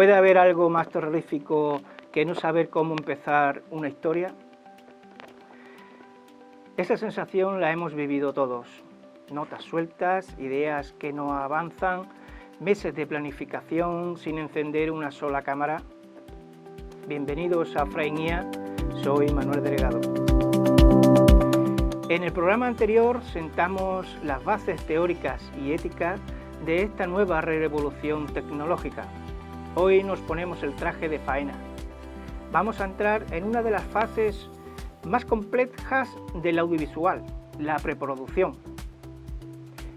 ¿Puede haber algo más terrorífico que no saber cómo empezar una historia? Esa sensación la hemos vivido todos. Notas sueltas, ideas que no avanzan, meses de planificación sin encender una sola cámara. Bienvenidos a Frainía, soy Manuel Delegado. En el programa anterior sentamos las bases teóricas y éticas de esta nueva revolución tecnológica. Hoy nos ponemos el traje de faena. Vamos a entrar en una de las fases más complejas del audiovisual, la preproducción.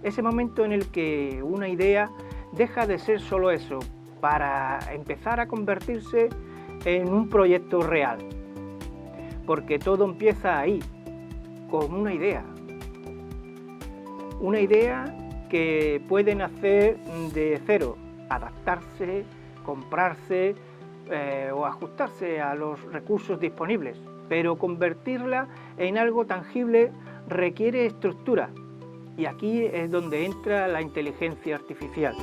Ese momento en el que una idea deja de ser solo eso para empezar a convertirse en un proyecto real. Porque todo empieza ahí, con una idea. Una idea que puede nacer de cero, adaptarse, comprarse o ajustarse a los recursos disponibles. Pero convertirla en algo tangible requiere estructura. Y aquí es donde entra la inteligencia artificial.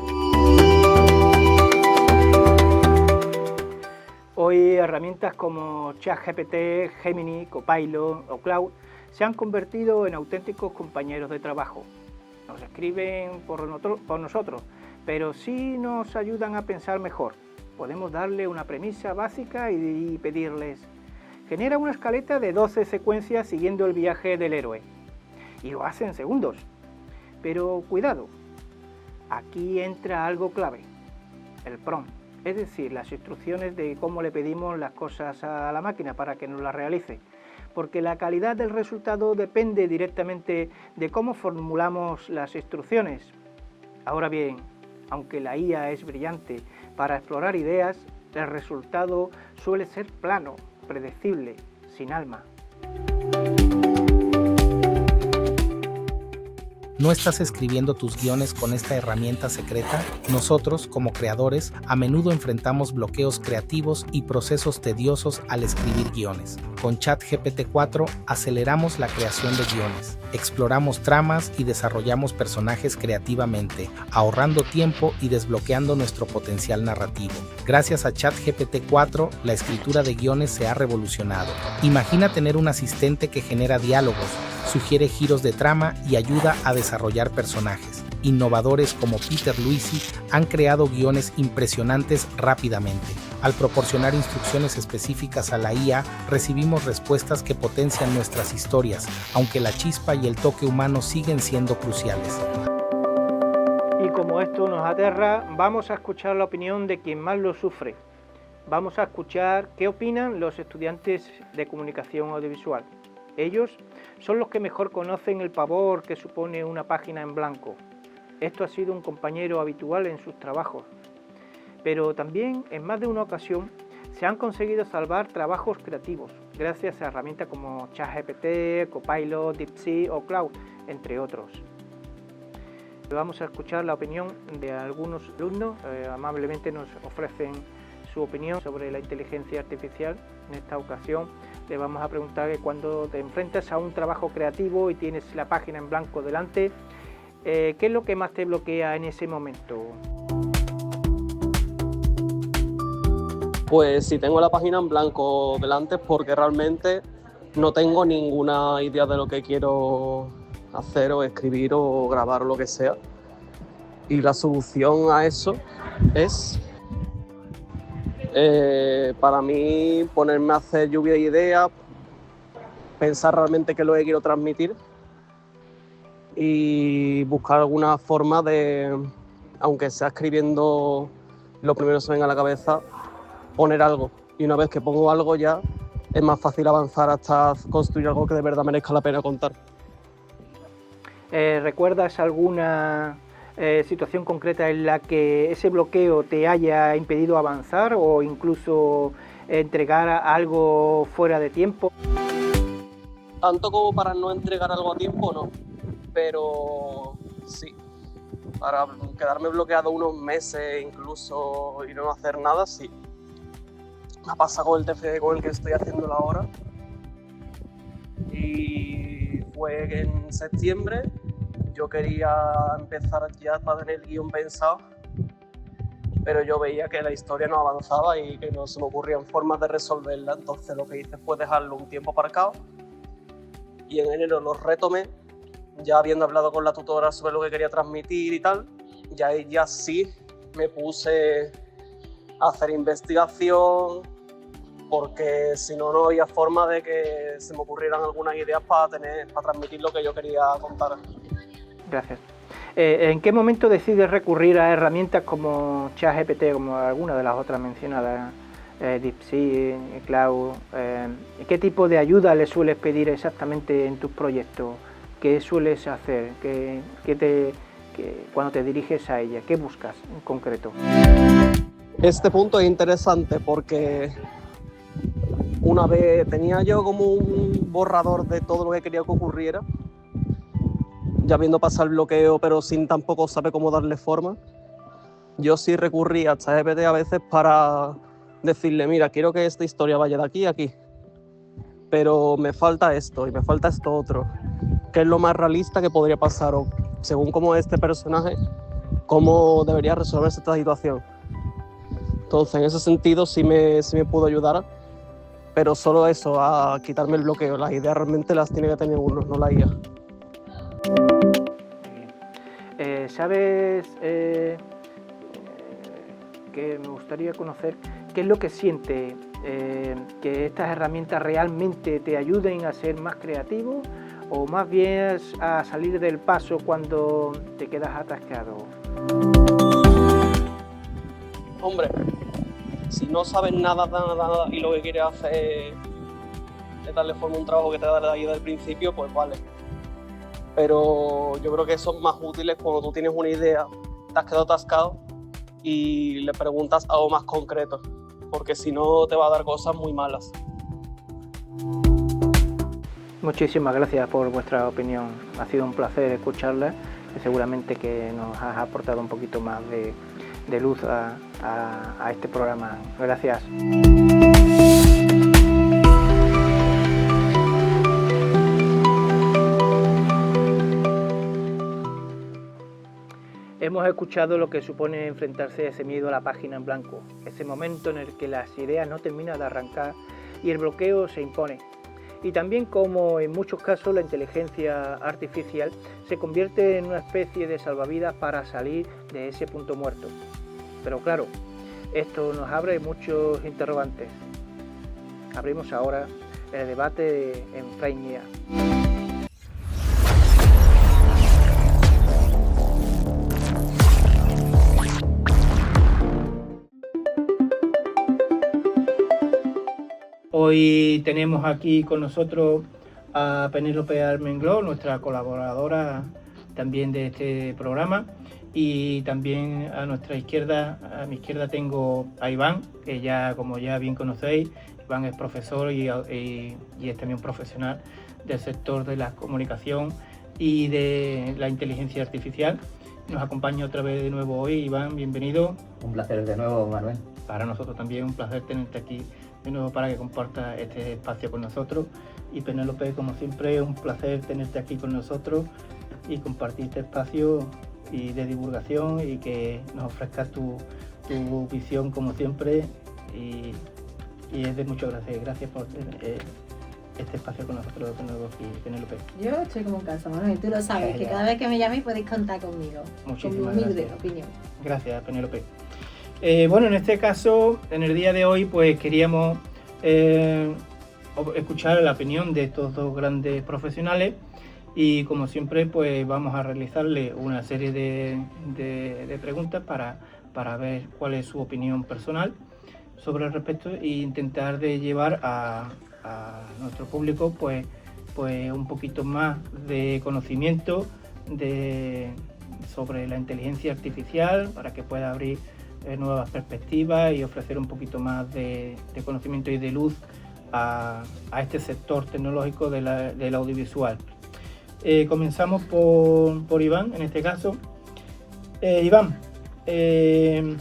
Hoy herramientas como ChatGPT, Gemini, Copilot o Claude se han convertido en auténticos compañeros de trabajo. Nos escriben por nosotros, pero sí nos ayudan a pensar mejor. Podemos darle una premisa básica y pedirles: genera una escaleta de 12 secuencias siguiendo el viaje del héroe. Y lo hace en segundos. Pero cuidado, aquí entra algo clave, el prompt, es decir, las instrucciones de cómo le pedimos las cosas a la máquina para que nos las realice. Porque la calidad del resultado depende directamente de cómo formulamos las instrucciones. Ahora bien, aunque la IA es brillante para explorar ideas, el resultado suele ser plano, predecible, sin alma. ¿No estás escribiendo tus guiones con esta herramienta secreta? Nosotros, como creadores, a menudo enfrentamos bloqueos creativos y procesos tediosos al escribir guiones. Con ChatGPT 4 aceleramos la creación de guiones, exploramos tramas y desarrollamos personajes creativamente, ahorrando tiempo y desbloqueando nuestro potencial narrativo. Gracias a ChatGPT 4, la escritura de guiones se ha revolucionado. Imagina tener un asistente que genera diálogos, sugiere giros de trama y ayuda a desarrollar personajes. Innovadores como Peter Luisi han creado guiones impresionantes rápidamente. Al proporcionar instrucciones específicas a la IA, recibimos respuestas que potencian nuestras historias, aunque la chispa y el toque humano siguen siendo cruciales. Y como esto nos aterra, vamos a escuchar la opinión de quien más lo sufre. Vamos a escuchar qué opinan los estudiantes de comunicación audiovisual. Ellos son los que mejor conocen el pavor que supone una página en blanco. Esto ha sido un compañero habitual en sus trabajos. Pero también, en más de una ocasión, se han conseguido salvar trabajos creativos, gracias a herramientas como ChatGPT, Copilot, DeepSeek o Claude, entre otros. Vamos a escuchar la opinión de algunos alumnos. Amablemente nos ofrecen su opinión sobre la inteligencia artificial. En esta ocasión le vamos a preguntar que cuando te enfrentas a un trabajo creativo y tienes la página en blanco delante, ¿qué es lo que más te bloquea en ese momento? Pues si tengo la página en blanco delante es porque realmente no tengo ninguna idea de lo que quiero hacer o escribir o grabar o lo que sea. Y la solución a eso es, para mí, ponerme a hacer lluvia de ideas, pensar realmente qué es lo que quiero transmitir y buscar alguna forma de, aunque sea escribiendo lo primero que se venga a la cabeza, poner algo. Y una vez que pongo algo ya es más fácil avanzar hasta construir algo que de verdad merezca la pena contar. ¿Recuerdas alguna situación concreta en la que ese bloqueo te haya impedido avanzar o incluso entregar algo fuera de tiempo? Tanto como para no entregar algo a tiempo, no. Pero sí, para quedarme bloqueado unos meses incluso y no hacer nada, sí. Me pasa con el TFG con el que estoy haciéndolo ahora. Y fue en septiembre. Yo quería empezar ya para tener el guión pensado pero yo veía que la historia no avanzaba y que no se me ocurrían formas de resolverla. Entonces lo que hice fue dejarlo un tiempo aparcado y en enero lo retomé, ya habiendo hablado con la tutora sobre lo que quería transmitir y tal. Ya sí me puse a hacer investigación, porque si no, no había forma de que se me ocurrieran algunas ideas para transmitir lo que yo quería contar. Gracias. ¿En qué momento decides recurrir a herramientas como ChatGPT, como alguna de las otras mencionadas, DeepSeek, Cloud? ¿Qué tipo de ayuda le sueles pedir exactamente en tus proyectos? ¿Qué sueles hacer? Cuando te diriges a ella, ¿qué buscas en concreto? Este punto es interesante porque una vez tenía yo como un borrador de todo lo que quería que ocurriera, ya viendo pasar el bloqueo, pero sin tampoco saber cómo darle forma. Yo sí recurrí a ChatGPT a veces para decirle, mira, quiero que esta historia vaya de aquí a aquí, pero me falta esto y me falta esto otro. ¿Qué es lo más realista que podría pasar? O según cómo es este personaje, cómo debería resolverse esta situación. Entonces, en ese sentido sí me pudo ayudar, pero solo eso, a quitarme el bloqueo. Las ideas realmente las tiene que tener uno, no la IA. ¿Sabes que me gustaría conocer qué es lo que siente que estas herramientas realmente te ayuden a ser más creativo o más bien a salir del paso cuando te quedas atascado? Hombre, si no sabes nada y lo que quieres hacer es darle forma a un trabajo que te da la ayuda al principio, pues vale. Pero yo creo que son más útiles cuando tú tienes una idea, te has quedado atascado y le preguntas algo más concreto, porque si no te va a dar cosas muy malas. Muchísimas gracias por vuestra opinión. Ha sido un placer escucharla y seguramente que nos has aportado un poquito más de luz a este programa. Gracias. Hemos escuchado lo que supone enfrentarse a ese miedo a la página en blanco, ese momento en el que las ideas no terminan de arrancar y el bloqueo se impone. Y también como en muchos casos la inteligencia artificial se convierte en una especie de salvavidas para salir de ese punto muerto. Pero claro, esto nos abre muchos interrogantes. Abrimos ahora el debate en Frame IA. Hoy tenemos aquí con nosotros a Penélope Armengló, nuestra colaboradora también de este programa, y también a nuestra izquierda, a mi izquierda tengo a Iván, que ya, como ya bien conocéis, Iván es profesor y es también un profesional del sector de la comunicación y de la inteligencia artificial. Nos acompaña otra vez de nuevo hoy. Iván, bienvenido. Un placer de nuevo, Manuel. Para nosotros también un placer tenerte aquí de nuevo para que compartas este espacio con nosotros. Y Penélope, como siempre, un placer tenerte aquí con nosotros y compartir este espacio y de divulgación y que nos ofrezcas tu visión como siempre y es de mucho gracias. Gracias por este espacio con nosotros de nuevo aquí, Penélope. Yo estoy como en casa, Manuel, tú lo sabes, que cada vez que me llaméis podéis contar conmigo. Muchísimas con mi humilde gracias. opinión. Gracias, Penélope. Bueno, en este caso, en el día de hoy, pues queríamos escuchar la opinión de estos dos grandes profesionales y como siempre, pues vamos a realizarle una serie de preguntas para ver cuál es su opinión personal sobre el respecto e intentar de llevar a nuestro público pues un poquito más de conocimiento sobre la inteligencia artificial para que pueda abrir nuevas perspectivas y ofrecer un poquito más de conocimiento y de luz a este sector tecnológico del audiovisual. Comenzamos por Iván, en este caso. Iván, ¿crees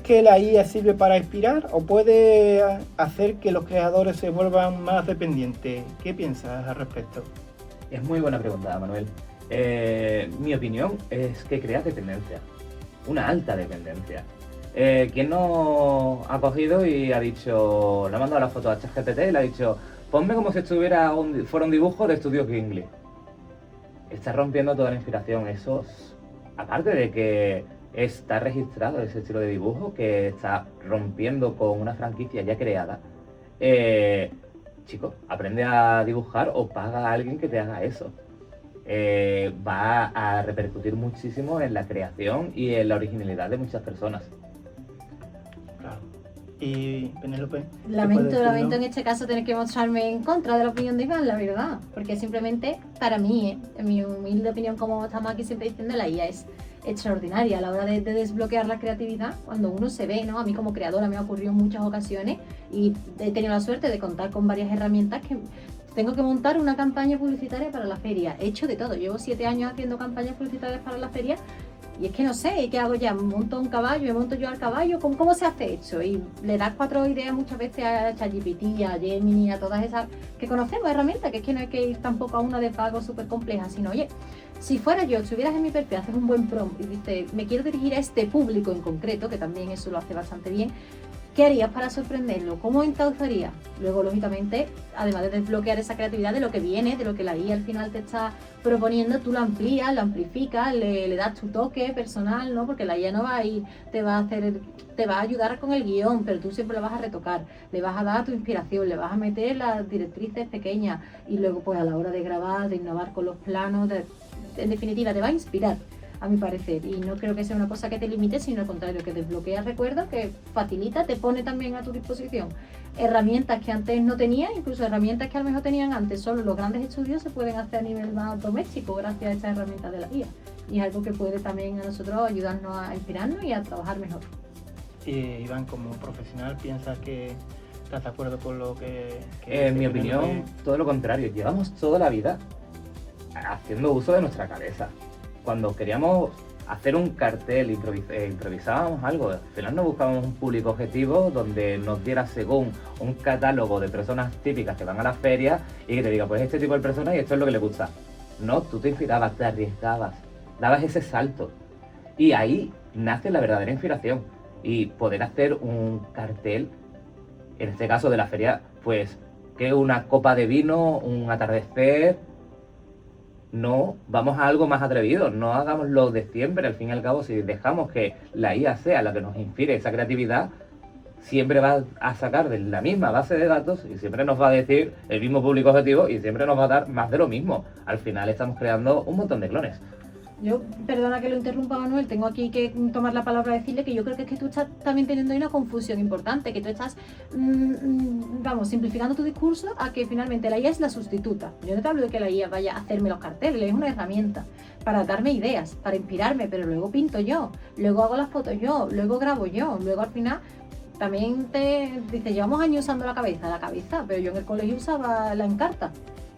que la IA sirve para inspirar o puede hacer que los creadores se vuelvan más dependientes? ¿Qué piensas al respecto? Es muy buena pregunta, Manuel. Mi opinión es que crea dependencia, una alta dependencia. ¿Quién no ha cogido y ha dicho, le ha mandado la foto a ChatGPT y le ha dicho, ponme como si fuera un dibujo de Estudio Ghibli? Está rompiendo toda la inspiración. Eso, aparte de que está registrado ese estilo de dibujo, que está rompiendo con una franquicia ya creada, chico, aprende a dibujar o paga a alguien que te haga eso. Va a repercutir muchísimo en la creación y en la originalidad de muchas personas. Claro. Y Penélope, ¿qué Lamento puedes decirnos? en este caso tener que mostrarme en contra de la opinión de Iván, la verdad. Porque simplemente, para mí, en mi humilde opinión, como estamos aquí siempre diciendo, la IA es extraordinaria a la hora de desbloquear la creatividad. Cuando uno se ve, ¿no? A mí como creadora me ha ocurrido en muchas ocasiones y he tenido la suerte de contar con varias herramientas que tengo que montar una campaña publicitaria para la feria. He hecho de todo. Llevo 7 años haciendo campañas publicitarias para la feria. Y es que no sé, ¿qué hago ya? ¿Monto un caballo? ¿Me monto yo al caballo? ¿Cómo se hace esto? Y le das 4 ideas muchas veces a ChatGPT, a Gemini, a todas esas que conocemos, herramientas, que es que no hay que ir tampoco a una de pago súper compleja, sino, oye, si fuera yo, estuvieras en mi perfil, haces un buen prompt y dices, me quiero dirigir a este público en concreto, que también eso lo hace bastante bien, ¿qué harías para sorprenderlo? ¿Cómo encauzarías? Luego, lógicamente, además de desbloquear esa creatividad de lo que viene, de lo que la IA al final te está proponiendo, tú lo amplías, lo amplificas, le das tu toque personal, ¿no? Porque la IA no va a ir, te va a ayudar con el guión, pero tú siempre lo vas a retocar, le vas a dar tu inspiración, le vas a meter las directrices pequeñas y luego pues a la hora de grabar, de innovar con los planos, en definitiva te va a inspirar, a mi parecer, y no creo que sea una cosa que te limite, sino al contrario, que desbloquea recuerdos, que facilita, te pone también a tu disposición herramientas que antes no tenías, incluso herramientas que a lo mejor tenían antes solo los grandes estudios, se pueden hacer a nivel más doméstico gracias a estas herramientas de la IA, y es algo que puede también a nosotros ayudarnos a inspirarnos y a trabajar mejor. Iván, como profesional, ¿piensas que estás de acuerdo con lo que En mi Penélope? opinión, todo lo contrario. Llevamos toda la vida haciendo uso de nuestra cabeza. Cuando queríamos hacer un cartel, improvisábamos algo. Al final no buscábamos un público objetivo donde nos diera según un catálogo de personas típicas que van a la feria y que te diga, pues este tipo de personas y esto es lo que le gusta. No, tú te inspirabas, te arriesgabas, dabas ese salto. Y ahí nace la verdadera inspiración. Y poder hacer un cartel, en este caso de la feria, pues que una copa de vino, un atardecer. No, vamos a algo más atrevido, no hagamos lo de siempre. Al fin y al cabo, si dejamos que la IA sea la que nos inspire esa creatividad, siempre va a sacar de la misma base de datos y siempre nos va a decir el mismo público objetivo y siempre nos va a dar más de lo mismo. Al final estamos creando un montón de clones. Yo, perdona que lo interrumpa, Manuel, tengo aquí que tomar la palabra y decirle que yo creo que es que tú estás también teniendo ahí una confusión importante, que tú estás, simplificando tu discurso a que finalmente la IA es la sustituta. Yo no te hablo de que la IA vaya a hacerme los carteles, es una herramienta para darme ideas, para inspirarme, pero luego pinto yo, luego hago las fotos yo, luego grabo yo, luego al final también te dice, llevamos años usando la cabeza, pero yo en el colegio usaba la Encarta.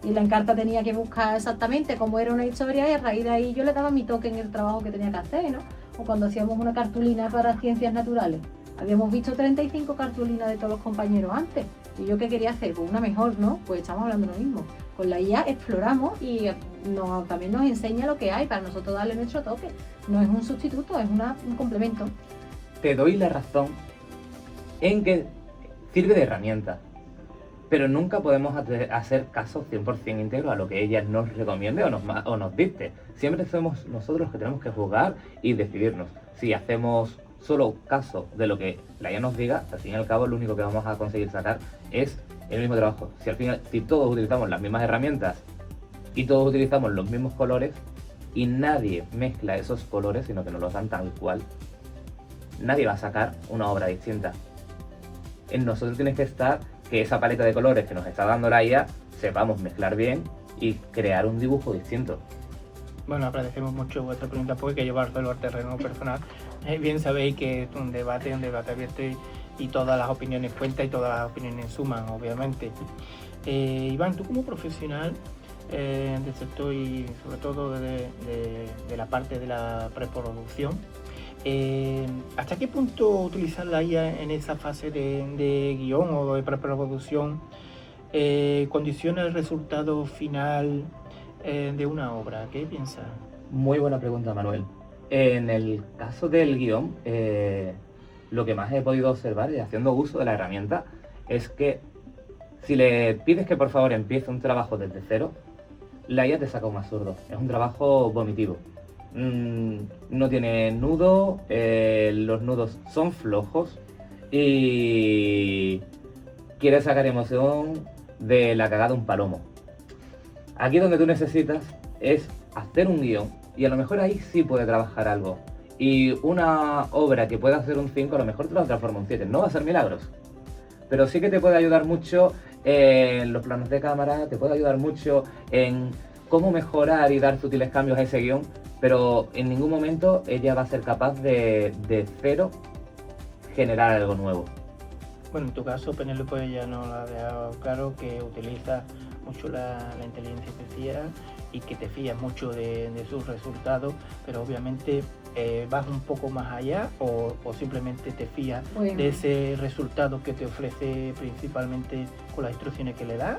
Y la Encarta tenía que buscar exactamente cómo era una historia y a raíz de ahí yo le daba mi toque en el trabajo que tenía que hacer, ¿no? O cuando hacíamos una cartulina para ciencias naturales. Habíamos visto 35 cartulinas de todos los compañeros antes. ¿Y yo qué quería hacer? Pues una mejor, ¿no? Pues estamos hablando de lo mismo. Con la IA exploramos y también nos enseña lo que hay para nosotros darle nuestro toque. No es un sustituto, es un complemento. Te doy la razón en que sirve de herramienta. Pero nunca podemos hacer caso 100% íntegro a lo que ella nos recomiende o nos dicte. Siempre somos nosotros los que tenemos que juzgar y decidirnos. Si hacemos solo caso de lo que la IA nos diga, al fin y al cabo lo único que vamos a conseguir sacar es el mismo trabajo. Si todos utilizamos las mismas herramientas y todos utilizamos los mismos colores y nadie mezcla esos colores, sino que nos los dan tal cual, nadie va a sacar una obra distinta. En nosotros tiene que estar que esa paleta de colores que nos está dando la IA sepamos mezclar bien y crear un dibujo distinto. Bueno, agradecemos mucho vuestra pregunta porque hay que llevarlo al terreno personal. Bien sabéis que es un debate abierto y todas las opiniones cuentan y todas las opiniones suman, obviamente. Iván, tú como profesional del sector y sobre todo de la parte de la preproducción, ¿hasta qué punto utilizar la IA en esa fase de guión o de preproducción condiciona el resultado final de una obra? ¿Qué piensas? Muy buena pregunta, Manuel. En el caso del guión, lo que más he podido observar y haciendo uso de la herramienta es que si le pides que por favor empiece un trabajo desde cero, la IA te saca un absurdo. Es un trabajo vomitivo. No tiene nudo, los nudos son flojos y quiere sacar emoción de la cagada de un palomo. Aquí donde tú necesitas es hacer un guión y a lo mejor ahí sí puede trabajar algo. Y una obra que pueda hacer un 5 a lo mejor te lo transforma en un 7. No va a ser milagros, pero sí que te puede ayudar mucho en los planos de cámara, te puede ayudar mucho en cómo mejorar y dar sutiles cambios a ese guión, pero en ningún momento ella va a ser capaz de cero generar algo nuevo. Bueno, en tu caso, Penélope ya nos ha dejado claro que utiliza mucho la inteligencia artificial y que te fías mucho de sus resultados, pero obviamente vas un poco más allá o simplemente te fías de ese resultado que te ofrece principalmente con las instrucciones que le das.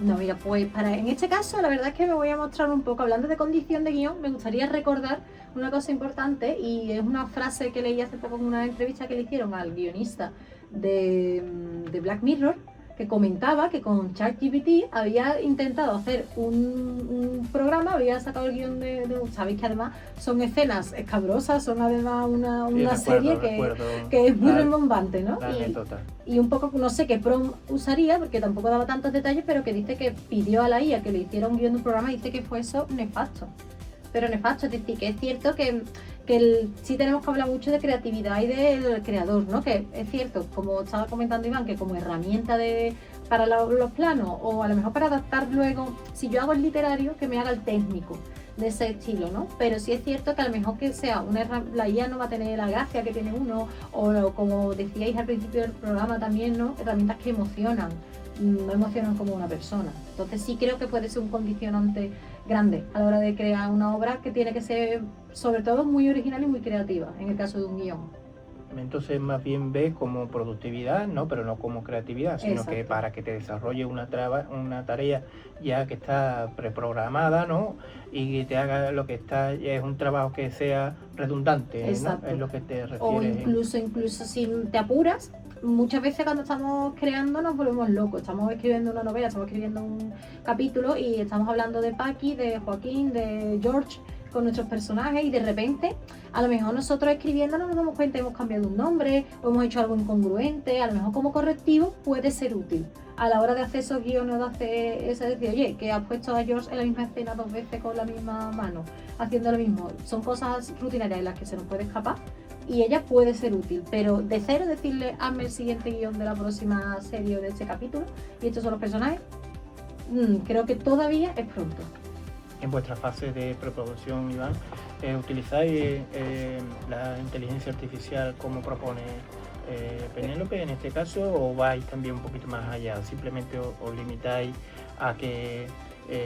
No, mira, pues en este caso la verdad es que me voy a mostrar un poco, hablando de condición de guión, me gustaría recordar una cosa importante y es una frase que leí hace poco en una entrevista que le hicieron al guionista de Black Mirror, que comentaba que con ChatGPT había intentado hacer un programa, había sacado el guión sabéis que además son escenas escabrosas, son además una serie que es muy rimbombante, ¿no? Y un poco, no sé qué prompt usaría, porque tampoco daba tantos detalles, pero que dice que pidió a la IA que le hiciera un guión de un programa y dice que fue eso nefasto. Pero nefasto, es decir, que es cierto que sí tenemos que hablar mucho de creatividad y del creador, ¿no? Que es cierto, como estaba comentando Iván, que como herramienta para los planos o a lo mejor para adaptar luego, si yo hago el literario, que me haga el técnico de ese estilo, ¿no? Pero sí es cierto que a lo mejor que sea la IA no va a tener la gracia que tiene uno, o como decíais al principio del programa también, ¿no? Herramientas que emocionan, no emocionan como una persona. Entonces sí creo que puede ser un condicionante grande a la hora de crear una obra que tiene que ser sobre todo muy original y muy creativa en el caso de un guión. Entonces más bien ves como productividad, ¿no? Pero no como creatividad, sino Exacto. que para que te desarrolle una tarea ya que está preprogramada, ¿no? Y que te haga lo que está, es un trabajo que sea redundante, ¿no? Exacto. Es lo que te refieres. O incluso si te apuras, muchas veces cuando estamos creando nos volvemos locos. Estamos escribiendo una novela, estamos escribiendo un capítulo y estamos hablando de Paqui, de Joaquín, de George, con nuestros personajes, y de repente a lo mejor nosotros escribiendo no nos damos cuenta, hemos cambiado un nombre o hemos hecho algo incongruente. A lo mejor como correctivo puede ser útil a la hora de hacer esos guiones, de hacer eso, de decir, oye, que has puesto a George en la misma escena 2 veces con la misma mano, haciendo lo mismo. Son cosas rutinarias en las que se nos puede escapar y ella puede ser útil, pero de cero decirle hazme el siguiente guión de la próxima serie o de este capítulo y estos son los personajes, creo que todavía es pronto. En vuestra fase de preproducción, Iván, ¿utilizáis la inteligencia artificial como propone Penélope en este caso, o vais también un poquito más allá? ¿Simplemente os limitáis a que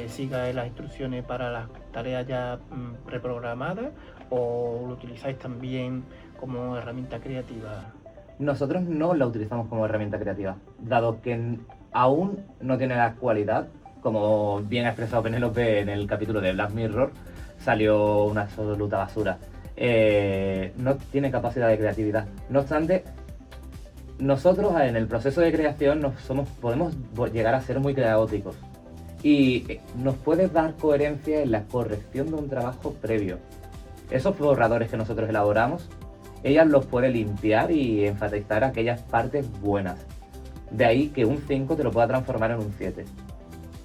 siga las instrucciones para las tareas ya preprogramadas, o lo utilizáis también como herramienta creativa? Nosotros no la utilizamos como herramienta creativa, dado que aún no tiene la cualidad. Como bien ha expresado Penélope en el capítulo de Black Mirror, salió una absoluta basura. No tiene capacidad de creatividad. No obstante, nosotros en el proceso de creación podemos llegar a ser muy caóticos. Y nos puede dar coherencia en la corrección de un trabajo previo. Esos borradores que nosotros elaboramos, ella los puede limpiar y enfatizar aquellas partes buenas. De ahí que un 5 te lo pueda transformar en un 7.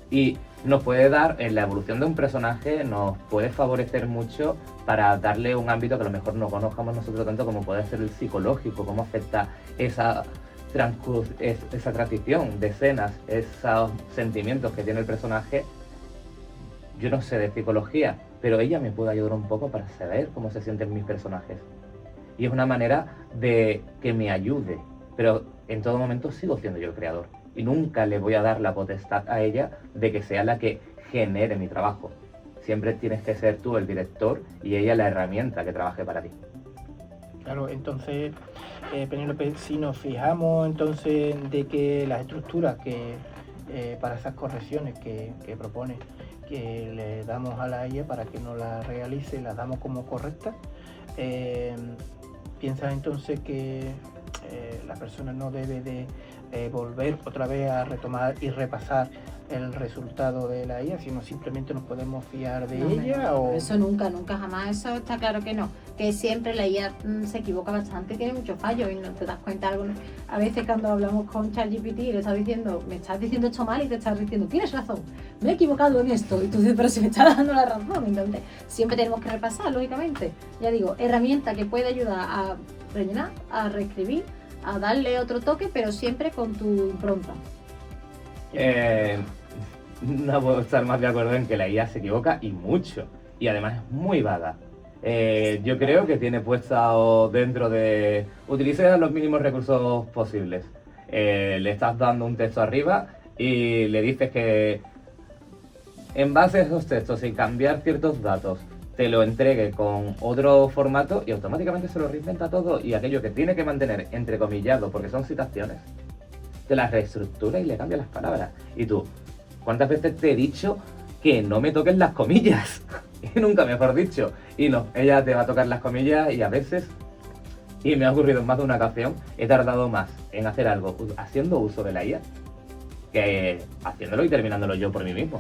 Y nos puede dar, en la evolución de un personaje, nos puede favorecer mucho para darle un ámbito que a lo mejor no conozcamos nosotros tanto, como puede ser el psicológico, cómo afecta esa transición de escenas, esos sentimientos que tiene el personaje. Yo no sé de psicología, pero ella me puede ayudar un poco para saber cómo se sienten mis personajes. Y es una manera de que me ayude, pero en todo momento sigo siendo yo el creador. Y nunca le voy a dar la potestad a ella de que sea la que genere mi trabajo. Siempre tienes que ser tú el director y ella la herramienta que trabaje para ti. Claro, entonces, Penélope, si nos fijamos entonces de que las estructuras que para esas correcciones que propone, que le damos a la IA para que nos las realice, las damos como correctas, piensas entonces que La persona no debe de volver otra vez a retomar y repasar el resultado de la IA, sino simplemente nos podemos fiar de ella. No, o... Eso nunca, jamás, eso está claro que no. Que siempre la IA se equivoca bastante, tiene muchos fallos y no te das cuenta. A veces cuando hablamos con ChatGPT le estás diciendo, me estás diciendo esto mal y te estás diciendo, tienes razón, me he equivocado en esto. Y tú dices, pero si me estás dando la razón. Entonces siempre tenemos que repasar, lógicamente. Ya digo, herramienta que puede ayudar a rellenar, a reescribir, a darle otro toque, pero siempre con tu impronta. No puedo estar más de acuerdo en que la IA se equivoca y mucho, y además es muy vaga. Yo creo que tiene puesto dentro de... Utilice los mínimos recursos posibles. Le estás dando un texto arriba y le dices que en base a esos textos, sin cambiar ciertos datos, te lo entregue con otro formato y automáticamente se lo reinventa todo, y aquello que tiene que mantener entrecomillado porque son citaciones, te las reestructura y le cambia las palabras. Y tú, ¿cuántas veces te he dicho que no me toques las comillas? Y nunca mejor dicho. Y no, ella te va a tocar las comillas, y a veces, y me ha ocurrido en más de una ocasión, he tardado más en hacer algo haciendo uso de la IA que haciéndolo y terminándolo yo por mí mismo.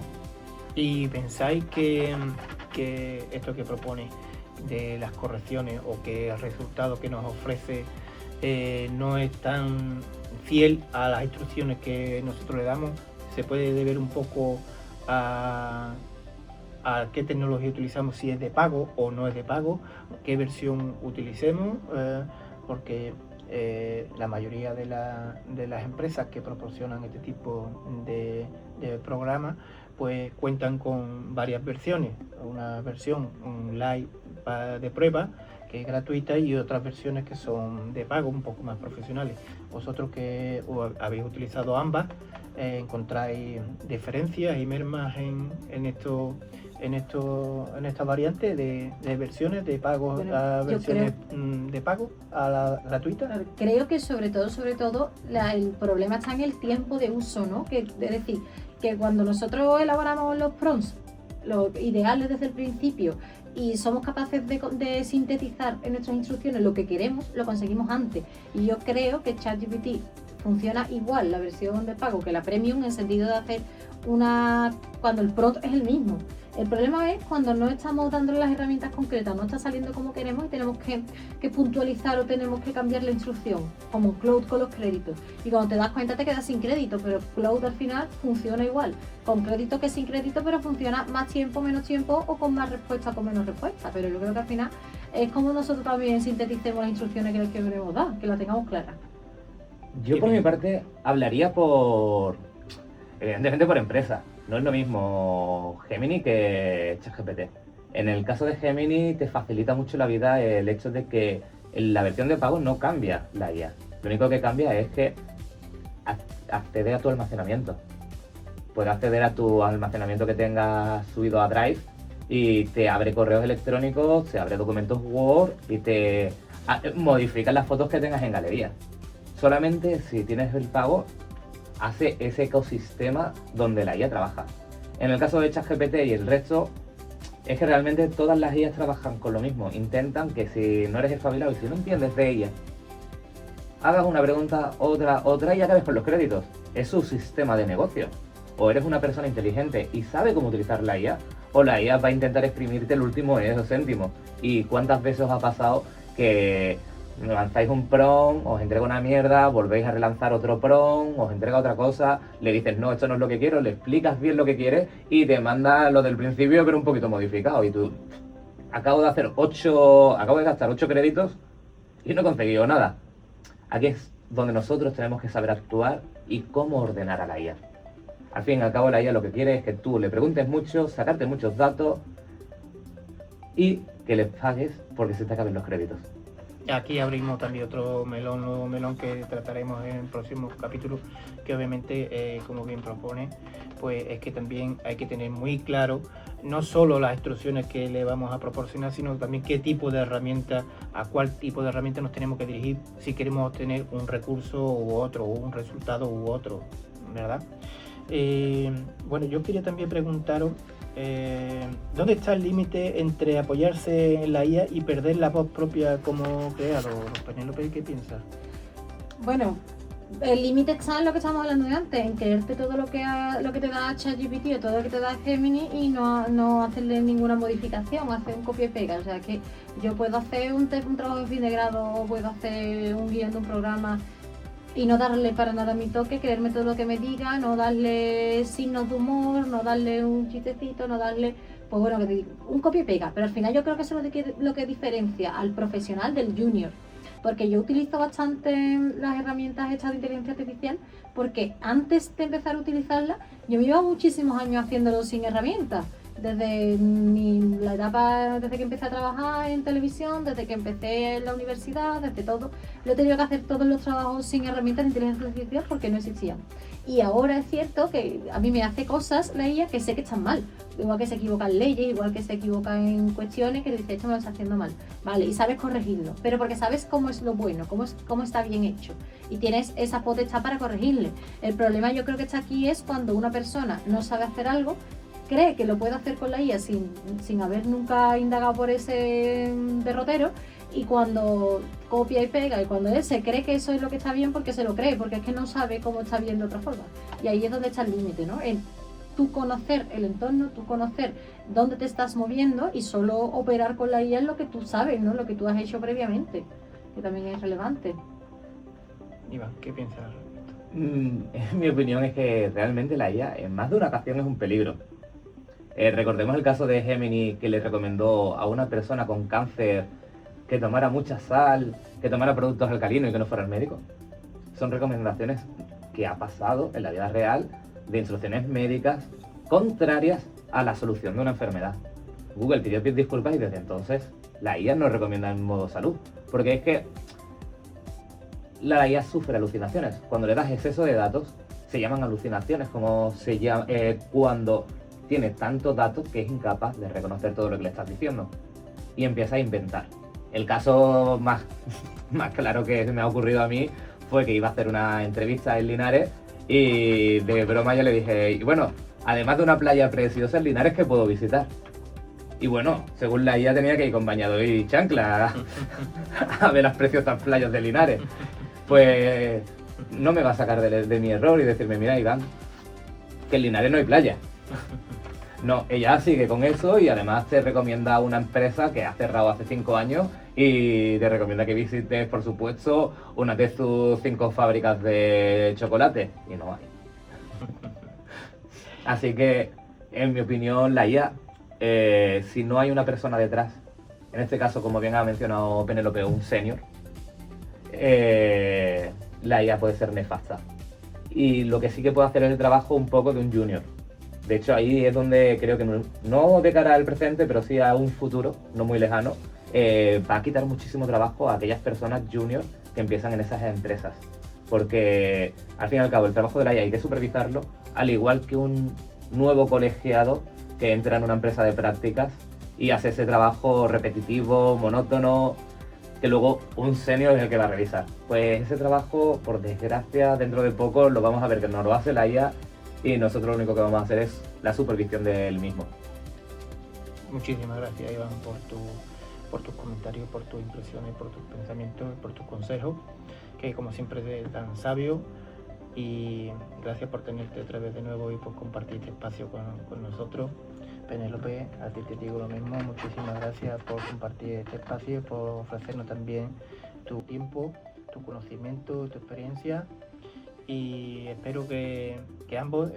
¿Y pensáis que esto que propone de las correcciones, o que el resultado que nos ofrece no es tan fiel a las instrucciones que nosotros le damos? Se puede deber un poco a qué tecnología utilizamos, si es de pago o no es de pago, qué versión utilicemos, porque la mayoría de las empresas que proporcionan este tipo de programas pues cuentan con varias versiones, una versión light de prueba que es gratuita, y otras versiones que son de pago, un poco más profesionales. Vosotros que habéis utilizado ambas, ¿encontráis diferencias y mermas en esta variante de versiones de pago a versiones de pago a la gratuita? Creo que sobre todo el problema está en el tiempo de uso, ¿no? Es decir, que cuando nosotros elaboramos los prompts, los ideales desde el principio, y somos capaces de sintetizar en nuestras instrucciones lo que queremos, lo conseguimos antes. Y yo creo que ChatGPT funciona igual la versión de pago que la premium, en el sentido de hacer cuando el prompt es el mismo. El problema es cuando no estamos dándole las herramientas concretas, no está saliendo como queremos y tenemos que puntualizar o tenemos que cambiar la instrucción, como Cloud con los créditos. Y cuando te das cuenta te quedas sin crédito, pero Cloud al final funciona igual, con crédito que sin crédito, pero funciona más tiempo, menos tiempo, o con más respuesta, con menos respuesta. Pero yo creo que al final es como nosotros también sinteticemos las instrucciones que queremos dar, que las tengamos claras. Yo por mi parte hablaría evidentemente por empresa. No es lo mismo Gemini que ChatGPT. En el caso de Gemini te facilita mucho la vida el hecho de que la versión de pago no cambia la IA. Lo único que cambia es que accede a tu almacenamiento. Puedes acceder a tu almacenamiento que tengas subido a Drive y te abre correos electrónicos, te abre documentos Word y te modifica las fotos que tengas en galería. Solamente si tienes el pago, hace ese ecosistema donde la IA trabaja. En el caso de ChatGPT y el resto, es que realmente todas las IAs trabajan con lo mismo. Intentan que si no eres espabilado y si no entiendes de ella, hagas una pregunta, otra y acabes con los créditos. Es su sistema de negocio. O eres una persona inteligente y sabe cómo utilizar la IA, o la IA va a intentar exprimirte el último céntimo. ¿Y cuántas veces os ha pasado que lanzáis un prompt, os entrega una mierda, volvéis a relanzar otro prompt, os entrega otra cosa, le dices no, esto no es lo que quiero, le explicas bien lo que quieres y te manda lo del principio pero un poquito modificado, y tú, acabo de gastar 8 créditos y no he conseguido nada? Aquí es donde nosotros tenemos que saber actuar y cómo ordenar a la IA. Al fin y al cabo la IA lo que quiere es que tú le preguntes mucho, sacarte muchos datos y que le pagues porque se te acaben los créditos. Aquí abrimos también otro nuevo melón que trataremos en el próximo capítulo, que obviamente, como bien propone, pues es que también hay que tener muy claro no solo las instrucciones que le vamos a proporcionar, sino también qué tipo de herramienta, a cuál tipo de herramienta nos tenemos que dirigir si queremos obtener un recurso u otro, o un resultado u otro, ¿verdad? Bueno, yo quería también preguntaros, ¿dónde está el límite entre apoyarse en la IA y perder la voz propia como creador? Penélope, ¿qué piensas? Bueno, el límite está en lo que estábamos hablando de antes, en creerte todo lo que te da ChatGPT o todo lo que te da Gemini y no hacerle ninguna modificación, hacer un copia y pega. O sea, que yo puedo hacer un trabajo de fin de grado o puedo hacer un guión de un programa y no darle para nada mi toque, creerme todo lo que me diga, no darle signos de humor, no darle un chistecito, no darle, pues bueno, que te digo, un copia y pega. Pero al final yo creo que eso es lo que diferencia al profesional del junior. Porque yo utilizo bastante las herramientas estas de inteligencia artificial, porque antes de empezar a utilizarlas, yo me llevaba muchísimos años haciéndolo sin herramientas. Desde la etapa, desde que empecé a trabajar en televisión, desde que empecé en la universidad, desde todo, lo he tenido que hacer todos los trabajos sin herramientas de inteligencia artificial porque no existían. Y ahora es cierto que a mí me hace cosas la IA que sé que están mal, igual que se equivoca en leyes, igual que se equivoca en cuestiones que dice esto me lo está haciendo mal, vale, y sabes corregirlo, pero porque sabes cómo es lo bueno, cómo está bien hecho y tienes esa potestad para corregirle. El problema yo creo que está aquí es cuando una persona no sabe hacer algo, cree que lo puede hacer con la IA sin haber nunca indagado por ese derrotero, y cuando copia y pega y cuando él se cree que eso es lo que está bien porque se lo cree, porque es que no sabe cómo está bien de otra forma. Y ahí es donde está el límite, ¿no? En tú conocer el entorno, tú conocer dónde te estás moviendo y solo operar con la IA en lo que tú sabes, ¿no? Lo que tú has hecho previamente, que también es relevante. Iván, ¿qué piensas al respecto? Mi opinión es que realmente la IA en más de una ocasión es un peligro. Recordemos el caso de Gemini, que le recomendó a una persona con cáncer que tomara mucha sal, que tomara productos alcalinos y que no fuera al médico. Son recomendaciones que ha pasado en la vida real de instrucciones médicas contrarias a la solución de una enfermedad. Google pidió disculpas y desde entonces la IA no recomienda en modo salud, porque es que la IA sufre alucinaciones. Cuando le das exceso de datos, se llaman alucinaciones, como se llama cuando tiene tantos datos que es incapaz de reconocer todo lo que le estás diciendo y empieza a inventar. El caso más claro que me ha ocurrido a mí fue que iba a hacer una entrevista en Linares y de broma yo le dije, y bueno, además de una playa preciosa en Linares, ¿qué puedo visitar? Y bueno, según la IA tenía que ir con bañador y chancla a ver las preciosas playas de Linares. Pues no me va a sacar de mi error y decirme, mira Iván, que en Linares no hay playa. No, ella sigue con eso y además te recomienda una empresa que ha cerrado hace 5 años y te recomienda que visites, por supuesto, una de sus 5 fábricas de chocolate. Y no hay. Así que, en mi opinión, la IA, si no hay una persona detrás, en este caso, como bien ha mencionado Penélope, un senior, la IA puede ser nefasta. Y lo que sí que puede hacer es el trabajo un poco de un junior. De hecho, ahí es donde creo que no de cara al presente, pero sí a un futuro no muy lejano, va a quitar muchísimo trabajo a aquellas personas juniors que empiezan en esas empresas. Porque, al fin y al cabo, el trabajo de la IA hay que supervisarlo, al igual que un nuevo colegiado que entra en una empresa de prácticas y hace ese trabajo repetitivo, monótono, que luego un senior es el que va a revisar. Pues ese trabajo, por desgracia, dentro de poco lo vamos a ver que no lo hace la IA y nosotros lo único que vamos a hacer es la supervisión del mismo. Muchísimas gracias, Iván, por tus comentarios, por tus impresiones, por tus pensamientos, por tus consejos, que como siempre tan sabios, y gracias por tenerte otra vez de nuevo y por compartir este espacio con nosotros. Penélope, a ti te digo lo mismo, muchísimas gracias por compartir este espacio, por ofrecernos también tu tiempo, tu conocimiento, tu experiencia, y espero que ambos,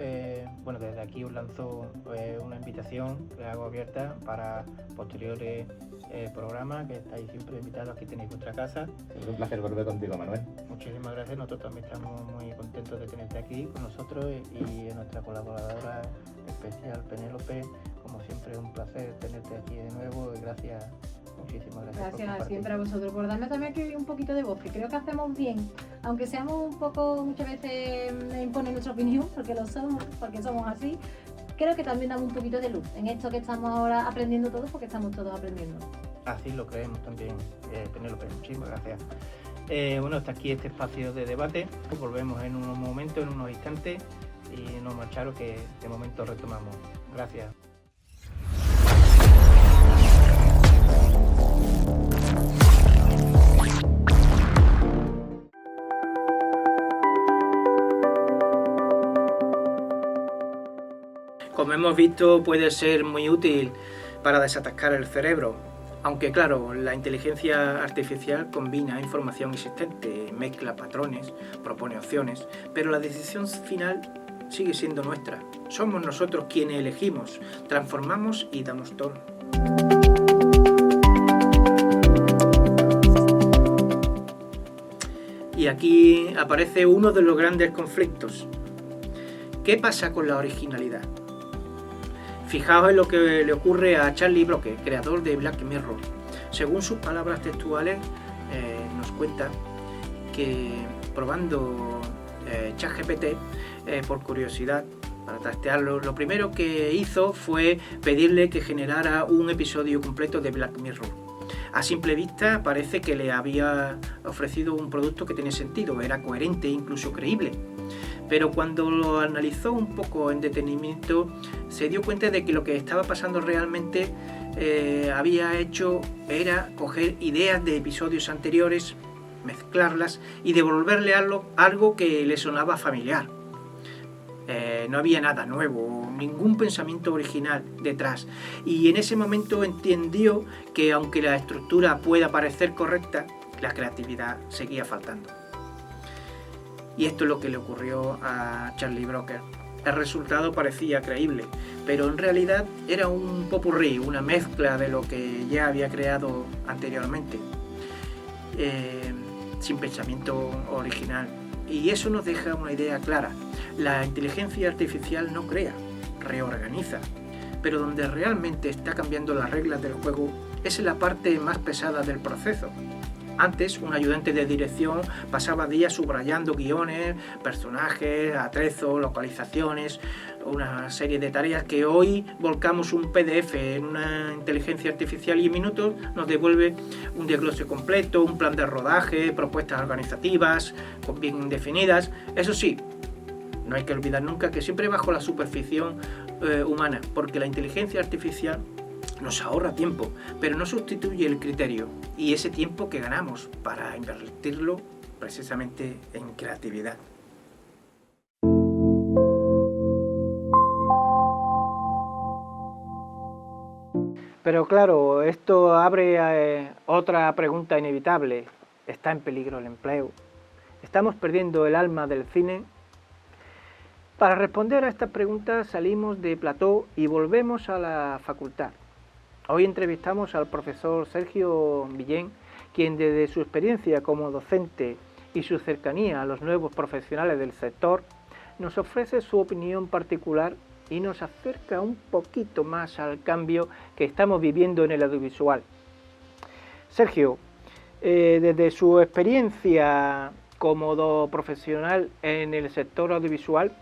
bueno, desde aquí os lanzo una invitación que hago abierta para posteriores programas, que estáis siempre invitados, aquí tenéis vuestra casa. Es un placer volver contigo, Manuel. Muchísimas gracias, nosotros también estamos muy contentos de tenerte aquí con nosotros y nuestra colaboradora especial, Penélope. Como siempre, es un placer tenerte aquí de nuevo y gracias, muchísimas gracias. Gracias siempre a vosotros por darme también aquí un poquito de voz, que creo que hacemos bien, aunque seamos un poco, muchas veces imponen nuestra opinión, porque lo somos, porque somos así. Creo que también damos un poquito de luz en esto que estamos ahora aprendiendo todos, porque estamos todos aprendiendo. Así lo creemos también, Penélope, muchísimas gracias. Bueno, hasta aquí este espacio de debate. Volvemos en unos momentos, en unos instantes, y no marcharos que de momento retomamos. Gracias. hemos visto, puede ser muy útil para desatascar el cerebro, aunque claro, la inteligencia artificial combina información existente, mezcla patrones, propone opciones, pero la decisión final sigue siendo nuestra. Somos nosotros quienes elegimos, transformamos y damos tono. Y aquí aparece uno de los grandes conflictos. ¿Qué pasa con la originalidad? Fijaos en lo que le ocurre a Charlie Brooker, creador de Black Mirror. Según sus palabras textuales, nos cuenta que probando ChatGPT por curiosidad, para trastearlo, lo primero que hizo fue pedirle que generara un episodio completo de Black Mirror. A simple vista parece que le había ofrecido un producto que tenía sentido, era coherente e incluso creíble. Pero cuando lo analizó un poco en detenimiento, se dio cuenta de que lo que estaba pasando realmente había hecho era coger ideas de episodios anteriores, mezclarlas y devolverle algo que le sonaba familiar. No había nada nuevo, ningún pensamiento original detrás. Y en ese momento entendió que aunque la estructura pueda parecer correcta, la creatividad seguía faltando. Y esto es lo que le ocurrió a Charlie Brooker. El resultado parecía creíble, pero en realidad era un popurrí, una mezcla de lo que ya había creado anteriormente, sin pensamiento original. Y eso nos deja una idea clara. La inteligencia artificial no crea, reorganiza, pero donde realmente está cambiando las reglas del juego es en la parte más pesada del proceso. Antes, un ayudante de dirección pasaba días subrayando guiones, personajes, atrezos, localizaciones, una serie de tareas que hoy volcamos un PDF en una inteligencia artificial y en minutos nos devuelve un desglose completo, un plan de rodaje, propuestas organizativas bien definidas. Eso sí, no hay que olvidar nunca que siempre bajo la superficie humana, porque la inteligencia artificial nos ahorra tiempo, pero no sustituye el criterio y ese tiempo que ganamos para invertirlo precisamente en creatividad. Pero claro, esto abre otra pregunta inevitable. ¿Está en peligro el empleo? ¿Estamos perdiendo el alma del cine? Para responder a esta pregunta salimos de plató y volvemos a la facultad. Hoy entrevistamos al profesor Sergio Villén, quien desde su experiencia como docente y su cercanía a los nuevos profesionales del sector, nos ofrece su opinión particular y nos acerca un poquito más al cambio que estamos viviendo en el audiovisual. Sergio, desde su experiencia como profesional en el sector audiovisual,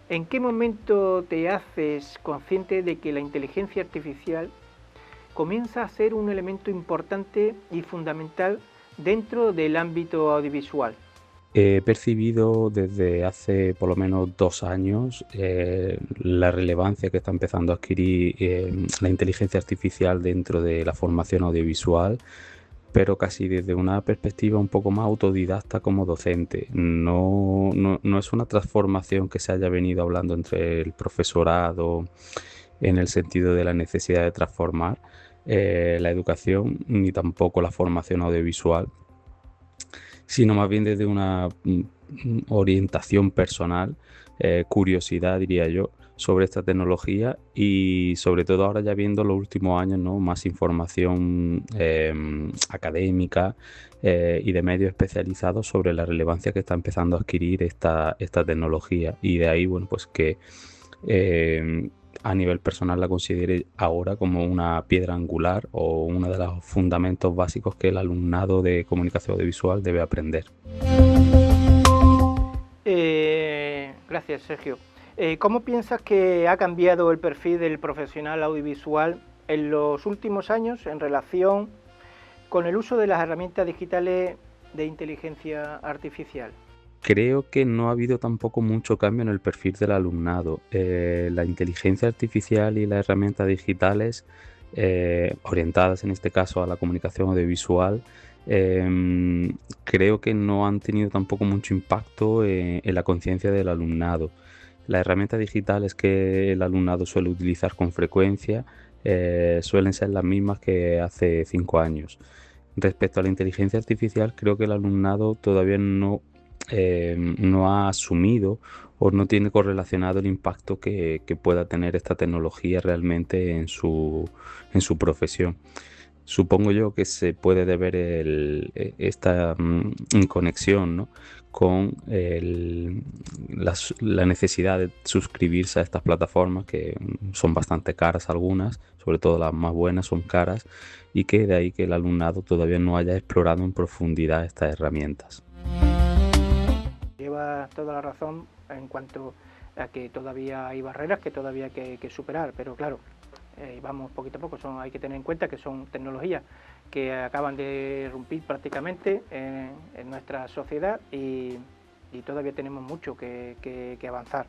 ¿en qué momento te haces consciente de que la inteligencia artificial comienza a ser un elemento importante y fundamental dentro del ámbito audiovisual? He percibido desde hace por lo menos 2 años la relevancia que está empezando a adquirir la inteligencia artificial dentro de la formación audiovisual, pero casi desde una perspectiva un poco más autodidacta como docente. No es una transformación que se haya venido hablando entre el profesorado en el sentido de la necesidad de transformar la educación, ni tampoco la formación audiovisual, sino más bien desde una orientación personal, curiosidad diría yo, sobre esta tecnología y sobre todo ahora ya viendo los últimos años, ¿no?, más información académica y de medios especializados sobre la relevancia que está empezando a adquirir esta tecnología, y de ahí, bueno, pues que a nivel personal la considere ahora como una piedra angular o uno de los fundamentos básicos que el alumnado de comunicación audiovisual debe aprender. Gracias, Sergio. ¿Cómo piensas que ha cambiado el perfil del profesional audiovisual en los últimos años en relación con el uso de las herramientas digitales de inteligencia artificial? Creo que no ha habido tampoco mucho cambio en el perfil del alumnado. La inteligencia artificial y las herramientas digitales orientadas en este caso a la comunicación audiovisual creo que no han tenido tampoco mucho impacto en la conciencia del alumnado. Las herramientas digitales que el alumnado suele utilizar con frecuencia suelen ser las mismas que hace 5 años. Respecto a la inteligencia artificial, creo que el alumnado todavía no ha asumido o no tiene correlacionado el impacto que pueda tener esta tecnología realmente en su profesión. Supongo yo que se puede deber esta inconexión, ¿no?, con la necesidad de suscribirse a estas plataformas, que son bastante caras algunas, sobre todo las más buenas son caras, y que de ahí que el alumnado todavía no haya explorado en profundidad estas herramientas. Lleva toda la razón en cuanto a que todavía hay barreras que todavía hay que superar, pero claro, vamos poquito a poco. Hay que tener en cuenta que son tecnologías que acaban de irrumpir prácticamente en nuestra sociedad y todavía tenemos mucho que avanzar.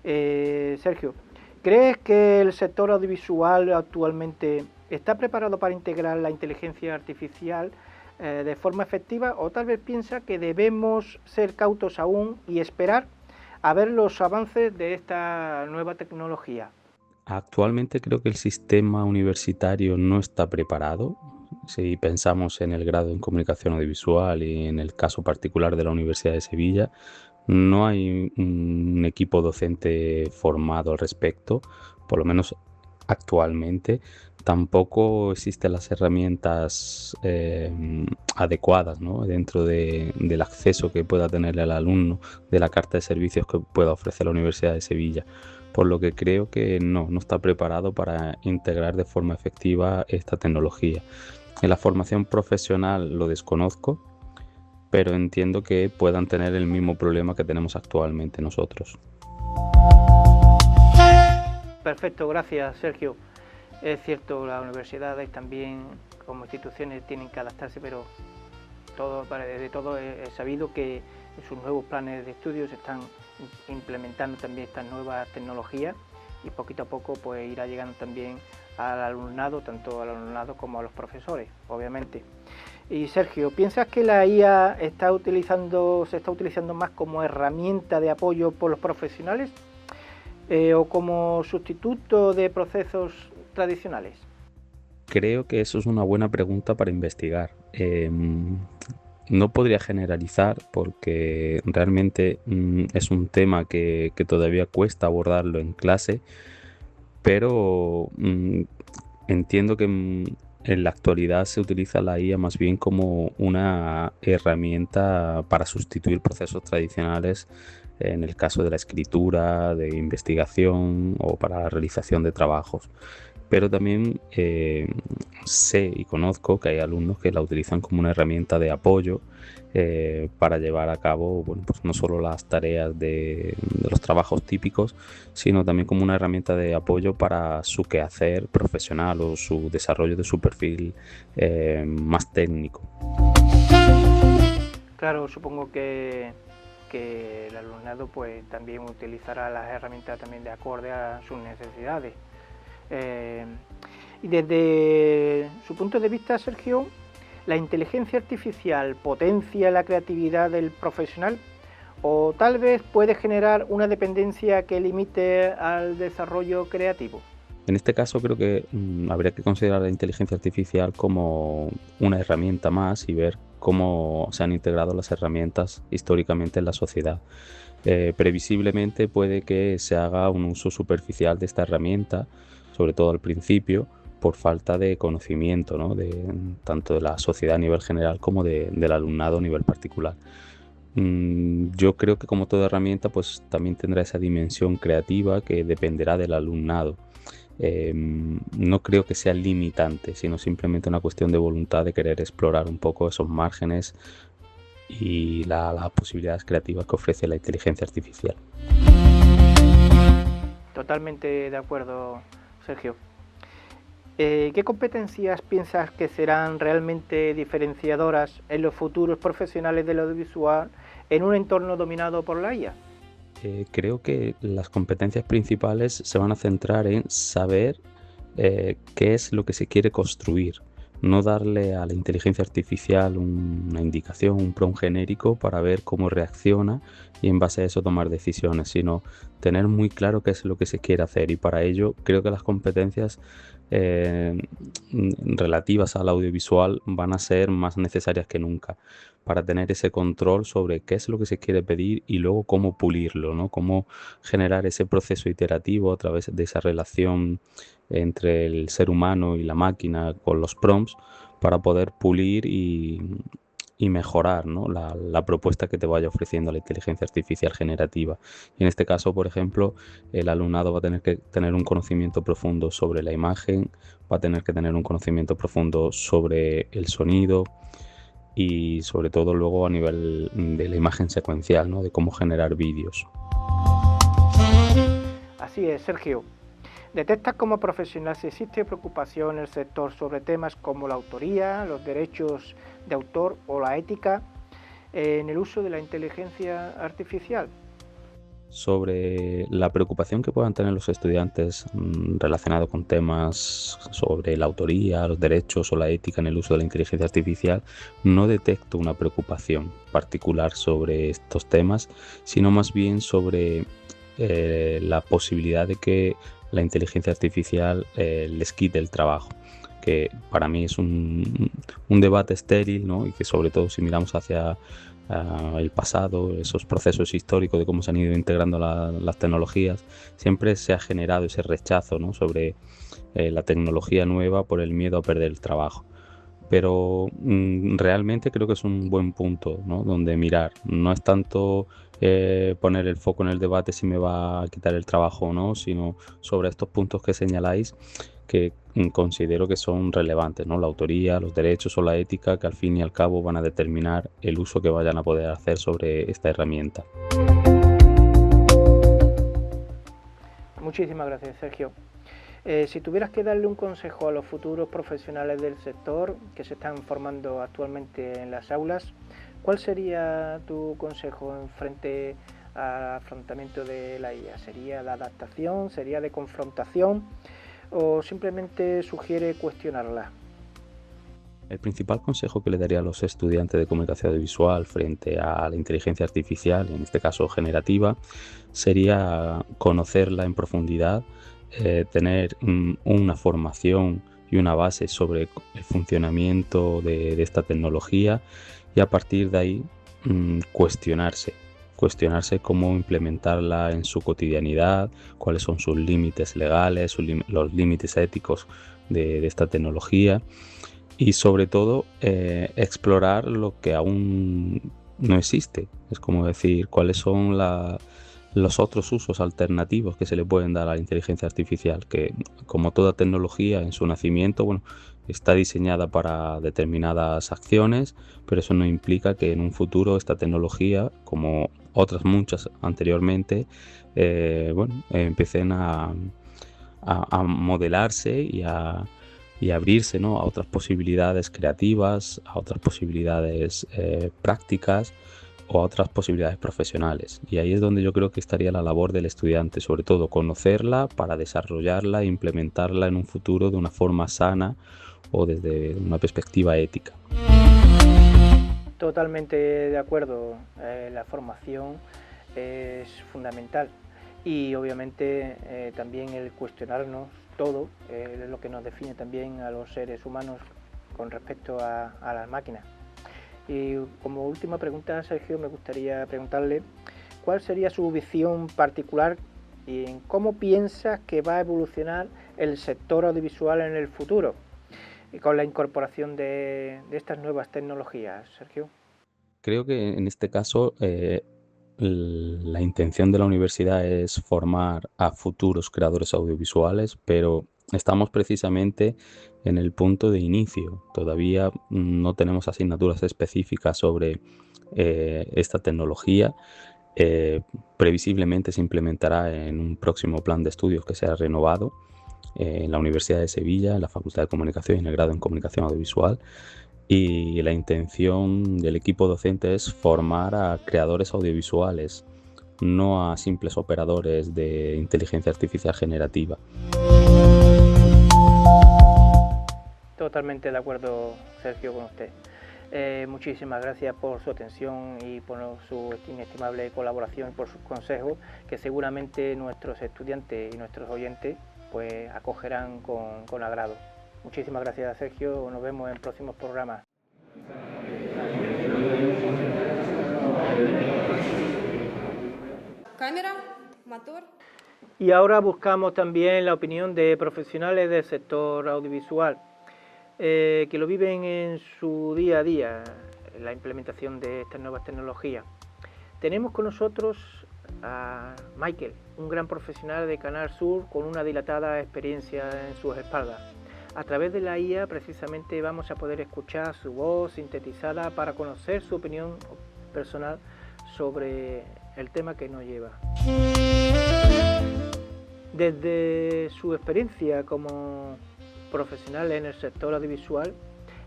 Sergio, ¿crees que el sector audiovisual actualmente está preparado para integrar la inteligencia artificial de forma efectiva, o tal vez piensa que debemos ser cautos aún y esperar a ver los avances de esta nueva tecnología? Actualmente creo que el sistema universitario no está preparado. Si pensamos en el grado en comunicación audiovisual y en el caso particular de la Universidad de Sevilla, no hay un equipo docente formado al respecto, por lo menos actualmente. Tampoco existen las herramientas adecuadas, ¿no?, dentro del acceso que pueda tener el alumno, de la carta de servicios que pueda ofrecer la Universidad de Sevilla. Por lo que creo que no está preparado para integrar de forma efectiva esta tecnología. En la formación profesional lo desconozco, pero entiendo que puedan tener el mismo problema que tenemos actualmente nosotros. Perfecto, gracias Sergio. Es cierto, las universidades también como instituciones tienen que adaptarse, pero de todo he sabido que en sus nuevos planes de estudios están implementando también estas nuevas tecnologías y poquito a poco pues irá llegando también al alumnado, tanto al alumnado como a los profesores, obviamente. Y Sergio, ¿piensas que la IA se está utilizando más como herramienta de apoyo por los profesionales o como sustituto de procesos tradicionales? Creo que eso es una buena pregunta para investigar. No podría generalizar porque realmente es un tema que todavía cuesta abordarlo en clase, pero entiendo que en la actualidad se utiliza la IA más bien como una herramienta para sustituir procesos tradicionales en el caso de la escritura, de investigación o para la realización de trabajos. Pero también sé y conozco que hay alumnos que la utilizan como una herramienta de apoyo para llevar a cabo, bueno, pues no solo las tareas de los trabajos típicos, sino también como una herramienta de apoyo para su quehacer profesional o su desarrollo de su perfil más técnico. Claro, supongo que el alumnado pues también utilizará las herramientas también de acorde a sus necesidades. Y desde su punto de vista, Sergio, ¿la inteligencia artificial potencia la creatividad del profesional o tal vez puede generar una dependencia que limite al desarrollo creativo? En este caso creo que habría que considerar la inteligencia artificial como una herramienta más y ver cómo se han integrado las herramientas históricamente en la sociedad. Previsiblemente puede que se haga un uso superficial de esta herramienta, sobre todo al principio, por falta de conocimiento, ¿no?, tanto de la sociedad a nivel general como del alumnado a nivel particular. Yo creo que como toda herramienta pues también tendrá esa dimensión creativa que dependerá del alumnado. No creo que sea limitante, sino simplemente una cuestión de voluntad de querer explorar un poco esos márgenes y las posibilidades creativas que ofrece la inteligencia artificial. Totalmente de acuerdo, Sergio. ¿Qué competencias piensas que serán realmente diferenciadoras en los futuros profesionales del audiovisual en un entorno dominado por la IA? Creo que las competencias principales se van a centrar en saber qué es lo que se quiere construir, no darle a la inteligencia artificial una indicación, un prompt genérico para ver cómo reacciona y en base a eso tomar decisiones, sino tener muy claro qué es lo que se quiere hacer, y para ello creo que las competencias relativas al audiovisual van a ser más necesarias que nunca para tener ese control sobre qué es lo que se quiere pedir y luego cómo pulirlo, ¿no? Cómo generar ese proceso iterativo a través de esa relación entre el ser humano y la máquina con los prompts para poder pulir y mejorar, ¿no? la propuesta que te vaya ofreciendo la inteligencia artificial generativa. Y en este caso, por ejemplo, el alumnado va a tener que tener un conocimiento profundo sobre la imagen, va a tener que tener un conocimiento profundo sobre el sonido y sobre todo luego a nivel de la imagen secuencial, ¿no? De cómo generar vídeos. Así es, Sergio. ¿Detectas como profesional si existe preocupación en el sector sobre temas como la autoría, los derechos de autor o la ética en el uso de la inteligencia artificial? Sobre la preocupación que puedan tener los estudiantes relacionado con temas sobre la autoría, los derechos o la ética en el uso de la inteligencia artificial, no detecto una preocupación particular sobre estos temas, sino más bien sobre la posibilidad de que la inteligencia artificial les quite el trabajo, que para mí es un debate estéril, ¿no? Y que sobre todo si miramos hacia el pasado, esos procesos históricos de cómo se han ido integrando las tecnologías, siempre se ha generado ese rechazo, ¿no? Sobre la tecnología nueva por el miedo a perder el trabajo. Pero realmente creo que es un buen punto, ¿no? Donde mirar. No es tanto poner el foco en el debate si me va a quitar el trabajo o no, sino sobre estos puntos que señaláis que considero que son relevantes, ¿no? La autoría, los derechos o la ética, que al fin y al cabo van a determinar el uso que vayan a poder hacer sobre esta herramienta. Muchísimas gracias, Sergio. Si tuvieras que darle un consejo a los futuros profesionales del sector que se están formando actualmente en las aulas, ¿cuál sería tu consejo en frente al afrontamiento de la IA? ¿Sería de adaptación? ¿Sería de confrontación? ¿O simplemente sugiere cuestionarla? El principal consejo que le daría a los estudiantes de comunicación audiovisual frente a la inteligencia artificial, en este caso generativa, sería conocerla en profundidad, tener una formación y una base sobre el funcionamiento de esta tecnología, y a partir de ahí cuestionarse cómo implementarla en su cotidianidad, cuáles son sus límites legales, los límites éticos de esta tecnología, y sobre todo explorar lo que aún no existe. Es como decir, cuáles son los otros usos alternativos que se le pueden dar a la inteligencia artificial, que como toda tecnología en su nacimiento, bueno, está diseñada para determinadas acciones, pero eso no implica que en un futuro esta tecnología, como otras muchas anteriormente, empiecen a modelarse y a abrirse, ¿no? A otras posibilidades creativas, a otras posibilidades prácticas o a otras posibilidades profesionales. Y ahí es donde yo creo que estaría la labor del estudiante, sobre todo conocerla para desarrollarla e implementarla en un futuro de una forma sana o desde una perspectiva ética. Totalmente de acuerdo, la formación es fundamental y obviamente también el cuestionarnos todo es lo que nos define también a los seres humanos con respecto a las máquinas. Y como última pregunta, Sergio, me gustaría preguntarle cuál sería su visión particular y en cómo piensas que va a evolucionar el sector audiovisual en el futuro y con la incorporación de estas nuevas tecnologías, Sergio. Creo que en este caso la intención de la universidad es formar a futuros creadores audiovisuales, pero estamos precisamente en el punto de inicio. Todavía no tenemos asignaturas específicas sobre esta tecnología. Previsiblemente se implementará en un próximo plan de estudios que será renovado en la Universidad de Sevilla, en la Facultad de Comunicación y en el grado en Comunicación Audiovisual. Y la intención del equipo docente es formar a creadores audiovisuales, no a simples operadores de inteligencia artificial generativa. Totalmente de acuerdo, Sergio, con usted. Muchísimas gracias por su atención y por su inestimable colaboración y por sus consejos, que seguramente nuestros estudiantes y nuestros oyentes pues acogerán con agrado. Muchísimas gracias, Sergio. Nos vemos en próximos programas. Cámara, motor. Y ahora buscamos también la opinión de profesionales del sector audiovisual que lo viven en su día a día, la implementación de estas nuevas tecnologías. Tenemos con nosotros a Michael, un gran profesional de Canal Sur con una dilatada experiencia en sus espaldas. A través de la IA precisamente vamos a poder escuchar su voz sintetizada para conocer su opinión personal sobre el tema que nos lleva. Desde su experiencia como profesional en el sector audiovisual,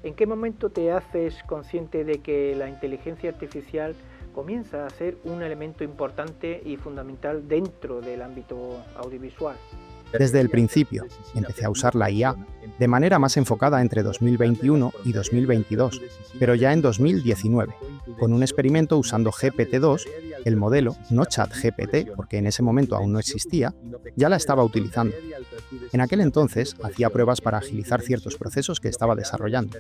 ¿en qué momento te haces consciente de que la inteligencia artificial comienza a ser un elemento importante y fundamental dentro del ámbito audiovisual? Desde el principio, empecé a usar la IA de manera más enfocada entre 2021 y 2022, pero ya en 2019, con un experimento usando GPT-2, el modelo, no ChatGPT, porque en ese momento aún no existía, ya la estaba utilizando. En aquel entonces hacía pruebas para agilizar ciertos procesos que estaba desarrollando.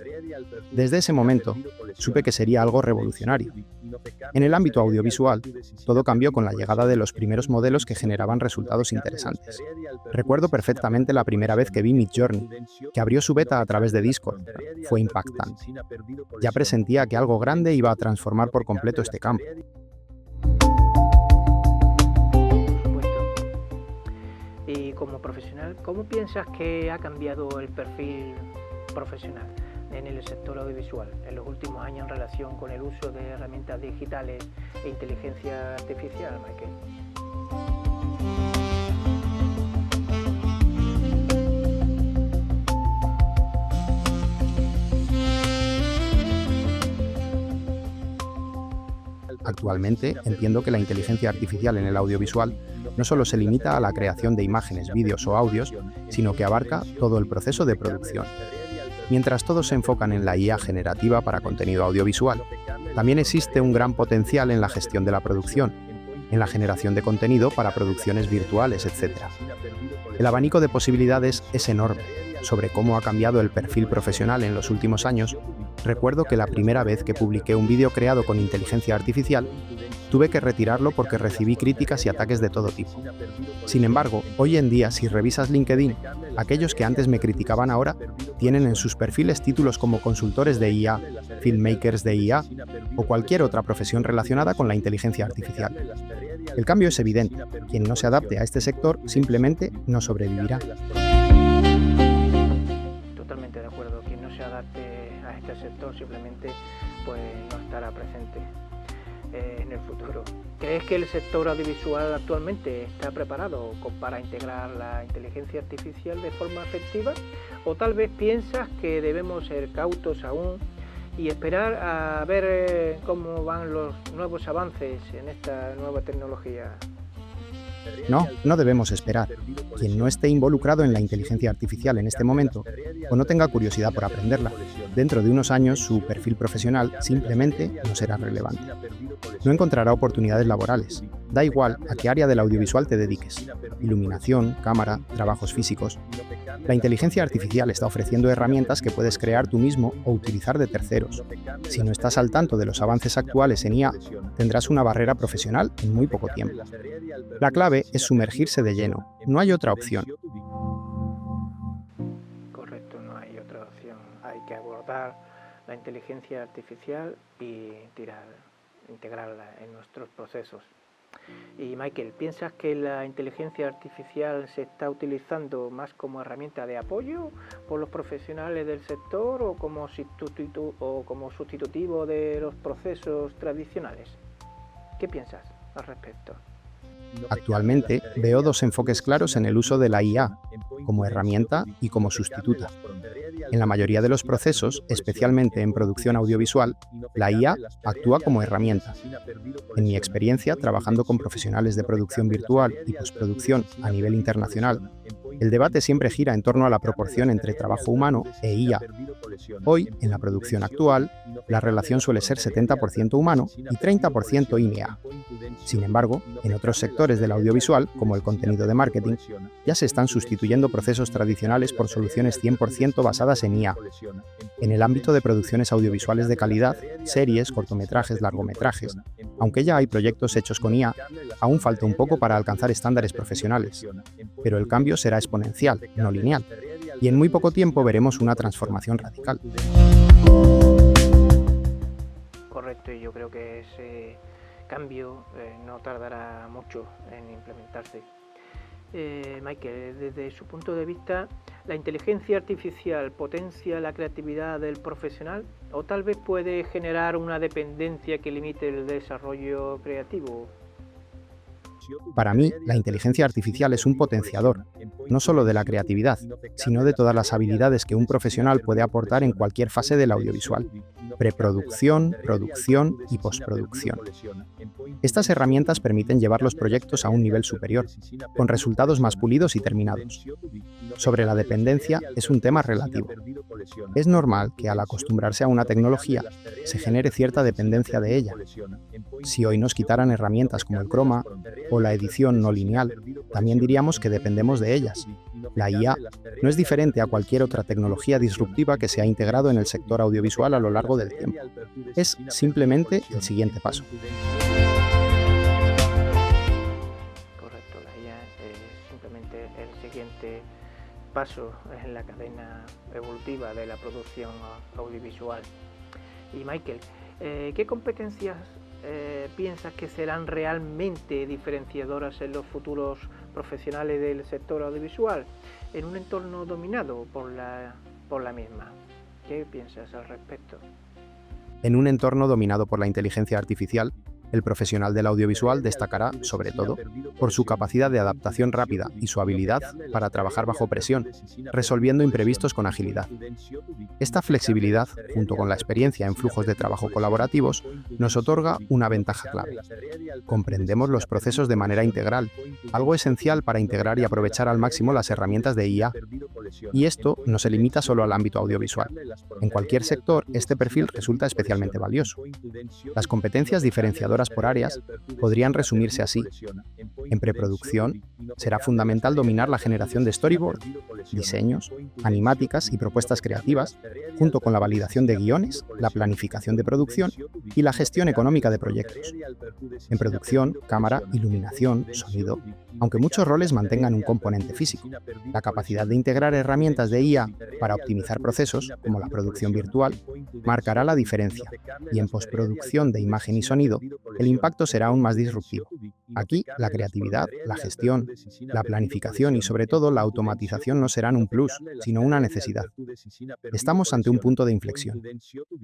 Desde ese momento, supe que sería algo revolucionario. En el ámbito audiovisual, todo cambió con la llegada de los primeros modelos que generaban resultados interesantes. Recuerdo perfectamente la primera vez que vi Midjourney, que abrió su beta a través de Discord. Fue impactante. Ya presentía que algo grande iba a transformar por completo este campo. Y como profesional, ¿cómo piensas que ha cambiado el perfil profesional en el sector audiovisual en los últimos años en relación con el uso de herramientas digitales e inteligencia artificial, Michael? Actualmente entiendo que la inteligencia artificial en el audiovisual no solo se limita a la creación de imágenes, vídeos o audios, sino que abarca todo el proceso de producción. Mientras todos se enfocan en la IA generativa para contenido audiovisual, también existe un gran potencial en la gestión de la producción, en la generación de contenido para producciones virtuales, etc. El abanico de posibilidades es enorme. Sobre cómo ha cambiado el perfil profesional en los últimos años, recuerdo que la primera vez que publiqué un vídeo creado con inteligencia artificial, tuve que retirarlo porque recibí críticas y ataques de todo tipo. Sin embargo, hoy en día, si revisas LinkedIn, aquellos que antes me criticaban ahora tienen en sus perfiles títulos como consultores de IA, filmmakers de IA o cualquier otra profesión relacionada con la inteligencia artificial. El cambio es evidente. Quien no se adapte a este sector simplemente no sobrevivirá. Totalmente de acuerdo. Quien no se adapte a este sector simplemente pues no estará presente en el futuro. ¿Crees que el sector audiovisual actualmente está preparado para integrar la inteligencia artificial de forma efectiva? ¿O tal vez piensas que debemos ser cautos aún y esperar a ver cómo van los nuevos avances en esta nueva tecnología? No debemos esperar. Quien no esté involucrado en la inteligencia artificial en este momento o no tenga curiosidad por aprenderla, dentro de unos años su perfil profesional simplemente no será relevante. No encontrará oportunidades laborales. Da igual a qué área del audiovisual te dediques. Iluminación, cámara, trabajos físicos. La inteligencia artificial está ofreciendo herramientas que puedes crear tú mismo o utilizar de terceros. Si no estás al tanto de los avances actuales en IA, tendrás una barrera profesional en muy poco tiempo. La clave es sumergirse de lleno. No hay otra opción. Correcto, no hay otra opción. Hay que abordar la inteligencia artificial y integrarla en nuestros procesos. Y Michael, ¿piensas que la inteligencia artificial se está utilizando más como herramienta de apoyo por los profesionales del sector o como sustitutivo de los procesos tradicionales? ¿Qué piensas al respecto? Actualmente veo dos enfoques claros en el uso de la IA, como herramienta y como sustituta. En la mayoría de los procesos, especialmente en producción audiovisual, la IA actúa como herramienta. En mi experiencia, trabajando con profesionales de producción virtual y postproducción a nivel internacional, El debate siempre gira en torno a la proporción entre trabajo humano e IA. Hoy, en la producción actual, la relación suele ser 70% humano y 30% IA. Sin embargo, en otros sectores del audiovisual, como el contenido de marketing, ya se están sustituyendo procesos tradicionales por soluciones 100% basadas en IA. En el ámbito de producciones audiovisuales de calidad, series, cortometrajes, largometrajes, aunque ya hay proyectos hechos con IA, aún falta un poco para alcanzar estándares profesionales. Pero el cambio será exponencial, no lineal, y en muy poco tiempo veremos una transformación radical. Correcto, y yo creo que ese cambio no tardará mucho en implementarse. Michael, desde su punto de vista, ¿la inteligencia artificial potencia la creatividad del profesional o tal vez puede generar una dependencia que limite el desarrollo creativo? Para mí, la inteligencia artificial es un potenciador, no solo de la creatividad, sino de todas las habilidades que un profesional puede aportar en cualquier fase del audiovisual: preproducción, producción y postproducción. Estas herramientas permiten llevar los proyectos a un nivel superior, con resultados más pulidos y terminados. Sobre la dependencia, es un tema relativo. Es normal que al acostumbrarse a una tecnología, se genere cierta dependencia de ella. Si hoy nos quitaran herramientas como el croma o la edición no lineal, también diríamos que dependemos de ellas. La IA no es diferente a cualquier otra tecnología disruptiva que se ha integrado en el sector audiovisual a lo largo del tiempo. Es simplemente el siguiente paso. Correcto, la IA es simplemente el siguiente paso en la cadena evolutiva de la producción audiovisual. Y Michael, ¿qué competencias piensas que serán realmente diferenciadoras en los futuros profesionales del sector audiovisual en un entorno dominado por la misma? ¿Qué piensas al respecto? En un entorno dominado por la inteligencia artificial, el profesional del audiovisual destacará, sobre todo, por su capacidad de adaptación rápida y su habilidad para trabajar bajo presión, resolviendo imprevistos con agilidad. Esta flexibilidad, junto con la experiencia en flujos de trabajo colaborativos, nos otorga una ventaja clave. Comprendemos los procesos de manera integral, algo esencial para integrar y aprovechar al máximo las herramientas de IA. Y esto no se limita solo al ámbito audiovisual. En cualquier sector, este perfil resulta especialmente valioso. Las competencias diferenciadoras por áreas podrían resumirse así. En preproducción, será fundamental dominar la generación de storyboard, diseños, animáticas y propuestas creativas, junto con la validación de guiones, la planificación de producción y la gestión económica de proyectos. En producción, cámara, iluminación, sonido, aunque muchos roles mantengan un componente físico. La capacidad de integrar herramientas de IA para optimizar procesos, como la producción virtual, marcará la diferencia, y en postproducción de imagen y sonido, el impacto será aún más disruptivo. Aquí, la creatividad, la gestión, la planificación y sobre todo la automatización no serán un plus, sino una necesidad. Estamos ante un punto de inflexión.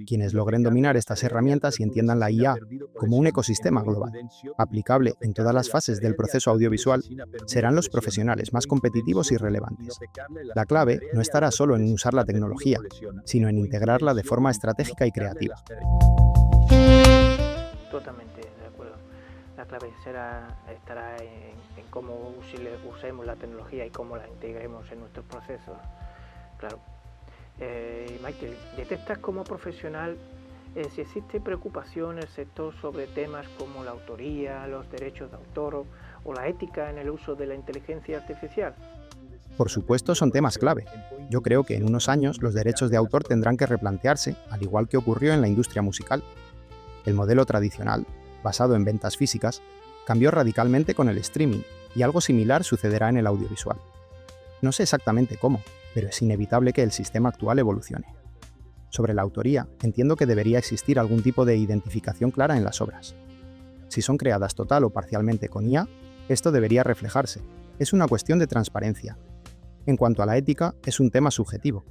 Quienes logren dominar estas herramientas y entiendan la IA como un ecosistema global, aplicable en todas las fases del proceso audiovisual, serán los profesionales más competitivos y relevantes. La clave no estará solo en usar la tecnología, sino en integrarla de forma estratégica y creativa. Totalmente de acuerdo. La clave estará en cómo usemos la tecnología y cómo la integremos en nuestros procesos. Claro. Michael, ¿detectas como profesional si existe preocupación en el sector sobre temas como la autoría, los derechos de autor o la ética en el uso de la inteligencia artificial? Por supuesto, son temas clave. Yo creo que en unos años los derechos de autor tendrán que replantearse, al igual que ocurrió en la industria musical. El modelo tradicional, basado en ventas físicas, cambió radicalmente con el streaming, y algo similar sucederá en el audiovisual. No sé exactamente cómo, pero es inevitable que el sistema actual evolucione. Sobre la autoría, entiendo que debería existir algún tipo de identificación clara en las obras. Si son creadas total o parcialmente con IA, esto debería reflejarse. Es una cuestión de transparencia. En cuanto a la ética, es un tema subjetivo.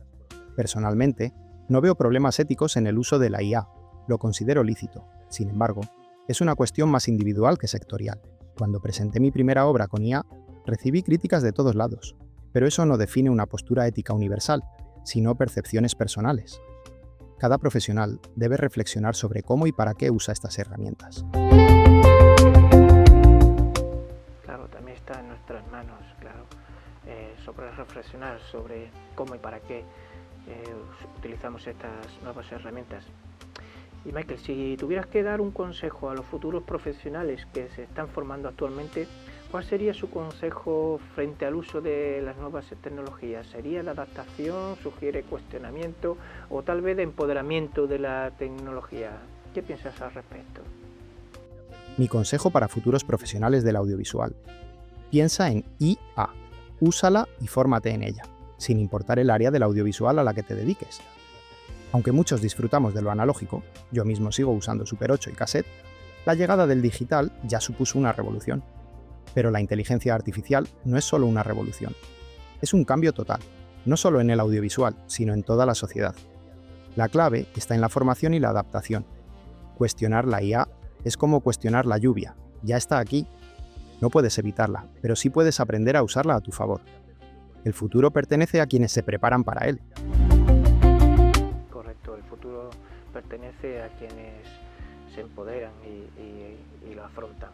Personalmente, no veo problemas éticos en el uso de la IA. Lo considero lícito. Sin embargo, es una cuestión más individual que sectorial. Cuando presenté mi primera obra con IA, recibí críticas de todos lados. Pero eso no define una postura ética universal, sino percepciones personales. Cada profesional debe reflexionar sobre cómo y para qué usa estas herramientas. Claro, también está en nuestras manos, claro, sobre reflexionar sobre cómo y para qué utilizamos estas nuevas herramientas. Y Michael, si tuvieras que dar un consejo a los futuros profesionales que se están formando actualmente, ¿cuál sería su consejo frente al uso de las nuevas tecnologías? ¿Sería la adaptación, sugiere cuestionamiento o tal vez de empoderamiento de la tecnología? ¿Qué piensas al respecto? Mi consejo para futuros profesionales del audiovisual: piensa en IA, úsala y fórmate en ella, sin importar el área del audiovisual a la que te dediques. Aunque muchos disfrutamos de lo analógico, yo mismo sigo usando Super 8 y cassette, la llegada del digital ya supuso una revolución. Pero la inteligencia artificial no es solo una revolución, es un cambio total, no solo en el audiovisual, sino en toda la sociedad. La clave está en la formación y la adaptación. Cuestionar la IA es como cuestionar la lluvia, ya está aquí. No puedes evitarla, pero sí puedes aprender a usarla a tu favor. El futuro pertenece a quienes se preparan para él. Correcto, el futuro pertenece a quienes se empoderan y lo afrontan.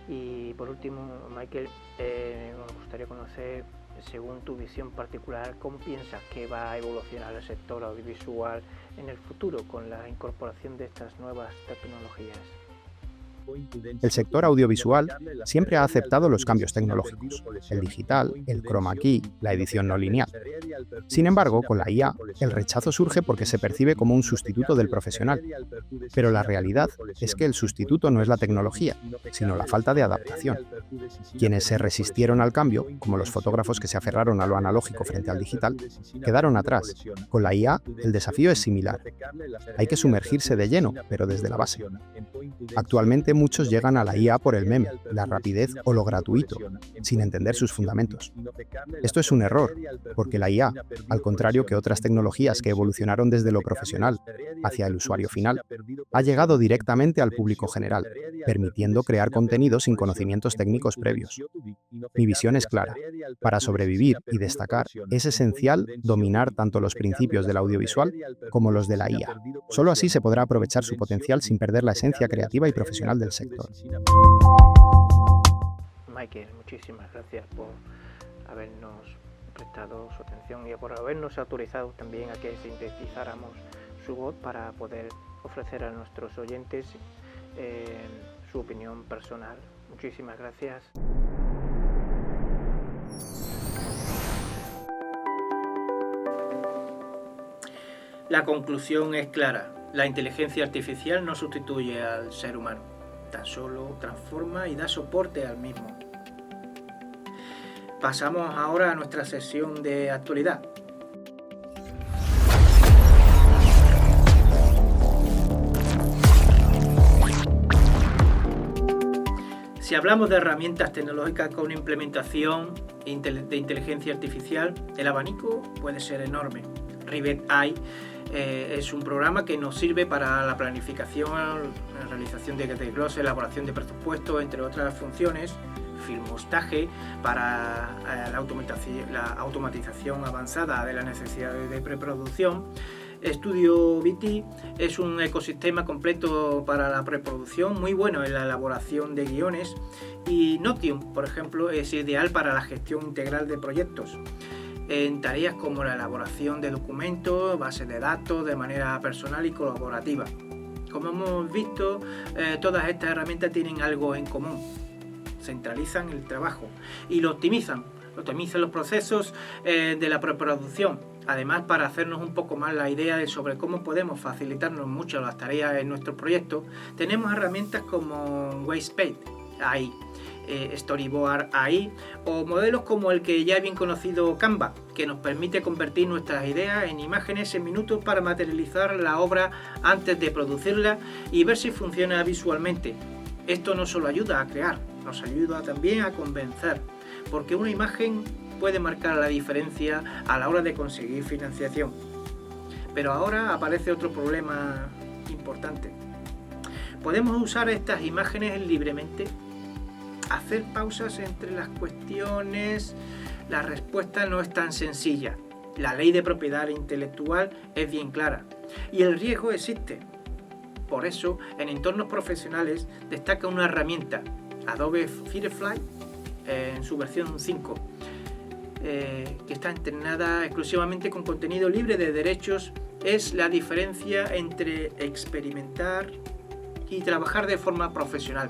Y por último, Michael, me gustaría conocer, según tu visión particular, cómo piensas que va a evolucionar el sector audiovisual en el futuro con la incorporación de estas nuevas tecnologías. El sector audiovisual siempre ha aceptado los cambios tecnológicos, el digital, el chroma key, la edición no lineal. Sin embargo, con la IA, el rechazo surge porque se percibe como un sustituto del profesional. Pero la realidad es que el sustituto no es la tecnología, sino la falta de adaptación. Quienes se resistieron al cambio, como los fotógrafos que se aferraron a lo analógico frente al digital, quedaron atrás. Con la IA, el desafío es similar. Hay que sumergirse de lleno, pero desde la base. Actualmente muchos llegan a la IA por el meme, la rapidez o lo gratuito, sin entender sus fundamentos. Esto es un error, porque la IA, al contrario que otras tecnologías que evolucionaron desde lo profesional hacia el usuario final, ha llegado directamente al público general, permitiendo crear contenido sin conocimientos técnicos previos. Mi visión es clara. Para sobrevivir y destacar, es esencial dominar tanto los principios del audiovisual como los de la IA. Solo así se podrá aprovechar su potencial sin perder la esencia creativa y profesional del sector. Michael, muchísimas gracias por habernos prestado su atención y por habernos autorizado también a que sintetizáramos su voz para poder ofrecer a nuestros oyentes su opinión personal. Muchísimas gracias. La conclusión es clara. La inteligencia artificial no sustituye al ser humano, tan solo transforma y da soporte al mismo. Pasamos ahora a nuestra sesión de actualidad. Si hablamos de herramientas tecnológicas con implementación de inteligencia artificial, el abanico puede ser enorme. Rivet AI es un programa que nos sirve para la planificación, la realización de desglose, elaboración de presupuestos, entre otras funciones. Filmostaje para la automatización avanzada de las necesidades de preproducción. Studio VT es un ecosistema completo para la preproducción, muy bueno en la elaboración de guiones, y Notion, por ejemplo, es ideal para la gestión integral de proyectos en tareas como la elaboración de documentos, bases de datos de manera personal y colaborativa. Como hemos visto, todas estas herramientas tienen algo en común: centralizan el trabajo y lo optimizan los procesos de la preproducción. Además, para hacernos un poco más la idea de sobre cómo podemos facilitarnos mucho las tareas en nuestros proyectos, tenemos herramientas como Whitespace AI, Storyboard AI o modelos como el que ya bien conocido Canva, que nos permite convertir nuestras ideas en imágenes en minutos para materializar la obra antes de producirla y ver si funciona visualmente. Esto no solo ayuda a crear, nos ayuda también a convencer, porque una imagen puede marcar la diferencia a la hora de conseguir financiación. Pero ahora aparece otro problema importante. ¿Podemos usar estas imágenes libremente? Hacer pausas entre las cuestiones, la respuesta no es tan sencilla. La ley de propiedad intelectual es bien clara y el riesgo existe. Por eso, en entornos profesionales destaca una herramienta, Adobe Firefly, en su versión 5, que está entrenada exclusivamente con contenido libre de derechos, es la diferencia entre experimentar y trabajar de forma profesional.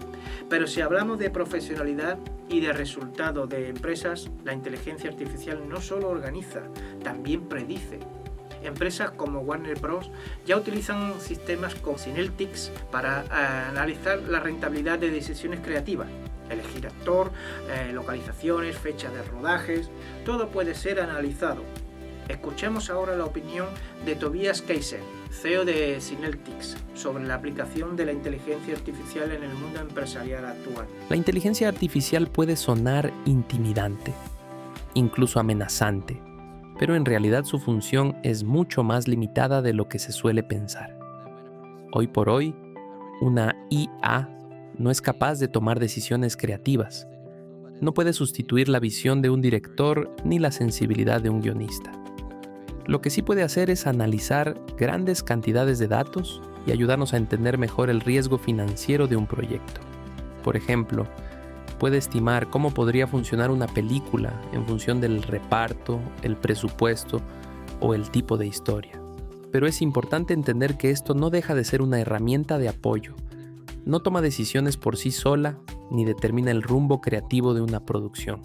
Pero si hablamos de profesionalidad y de resultado de empresas, la inteligencia artificial no solo organiza, también predice. Empresas como Warner Bros. Ya utilizan sistemas como Syneltics para analizar la rentabilidad de decisiones creativas. Elegir actor, localizaciones, fechas de rodajes, todo puede ser analizado. Escuchemos ahora la opinión de Tobias Kaiser, CEO de Syneltics, sobre la aplicación de la inteligencia artificial en el mundo empresarial actual. La inteligencia artificial puede sonar intimidante, incluso amenazante, pero en realidad su función es mucho más limitada de lo que se suele pensar. Hoy por hoy, una IA no es capaz de tomar decisiones creativas. No puede sustituir la visión de un director ni la sensibilidad de un guionista. Lo que sí puede hacer es analizar grandes cantidades de datos y ayudarnos a entender mejor el riesgo financiero de un proyecto. Por ejemplo, puede estimar cómo podría funcionar una película en función del reparto, el presupuesto o el tipo de historia. Pero es importante entender que esto no deja de ser una herramienta de apoyo. No toma decisiones por sí sola ni determina el rumbo creativo de una producción.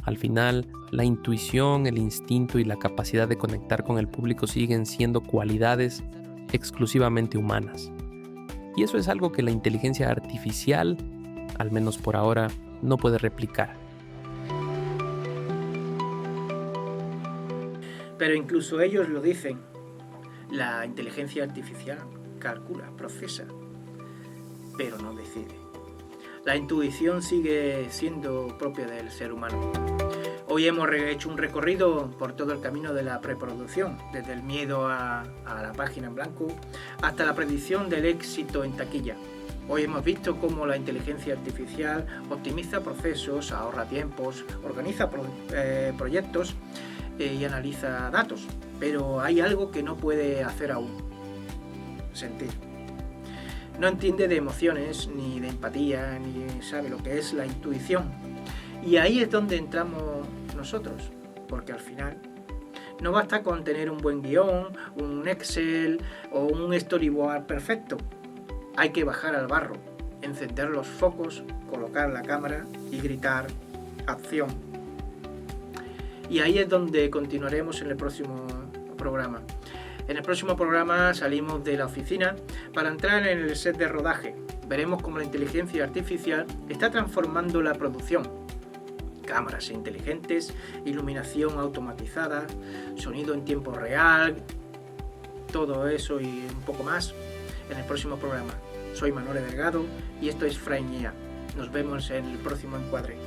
Al final, la intuición, el instinto y la capacidad de conectar con el público siguen siendo cualidades exclusivamente humanas. Y eso es algo que la inteligencia artificial, al menos por ahora, no puede replicar. Pero incluso ellos lo dicen. La inteligencia artificial calcula, procesa, pero no decide. La intuición sigue siendo propia del ser humano. Hoy hemos hecho un recorrido por todo el camino de la preproducción, desde el miedo a la página en blanco hasta la predicción del éxito en taquilla. Hoy hemos visto cómo la inteligencia artificial optimiza procesos, ahorra tiempos, organiza proyectos y analiza datos. Pero hay algo que no puede hacer aún: sentir. No entiende de emociones, ni de empatía, ni sabe lo que es la intuición. Y ahí es donde entramos nosotros, porque al final no basta con tener un buen guión, un Excel o un storyboard perfecto. Hay que bajar al barro, encender los focos, colocar la cámara y gritar ¡acción! Y ahí es donde continuaremos en el próximo programa. En el próximo programa salimos de la oficina para entrar en el set de rodaje. Veremos cómo la inteligencia artificial está transformando la producción. Cámaras inteligentes, iluminación automatizada, sonido en tiempo real, todo eso y un poco más en el próximo programa. Soy Manuel Delgado y esto es Frame IA. Nos vemos en el próximo encuadre.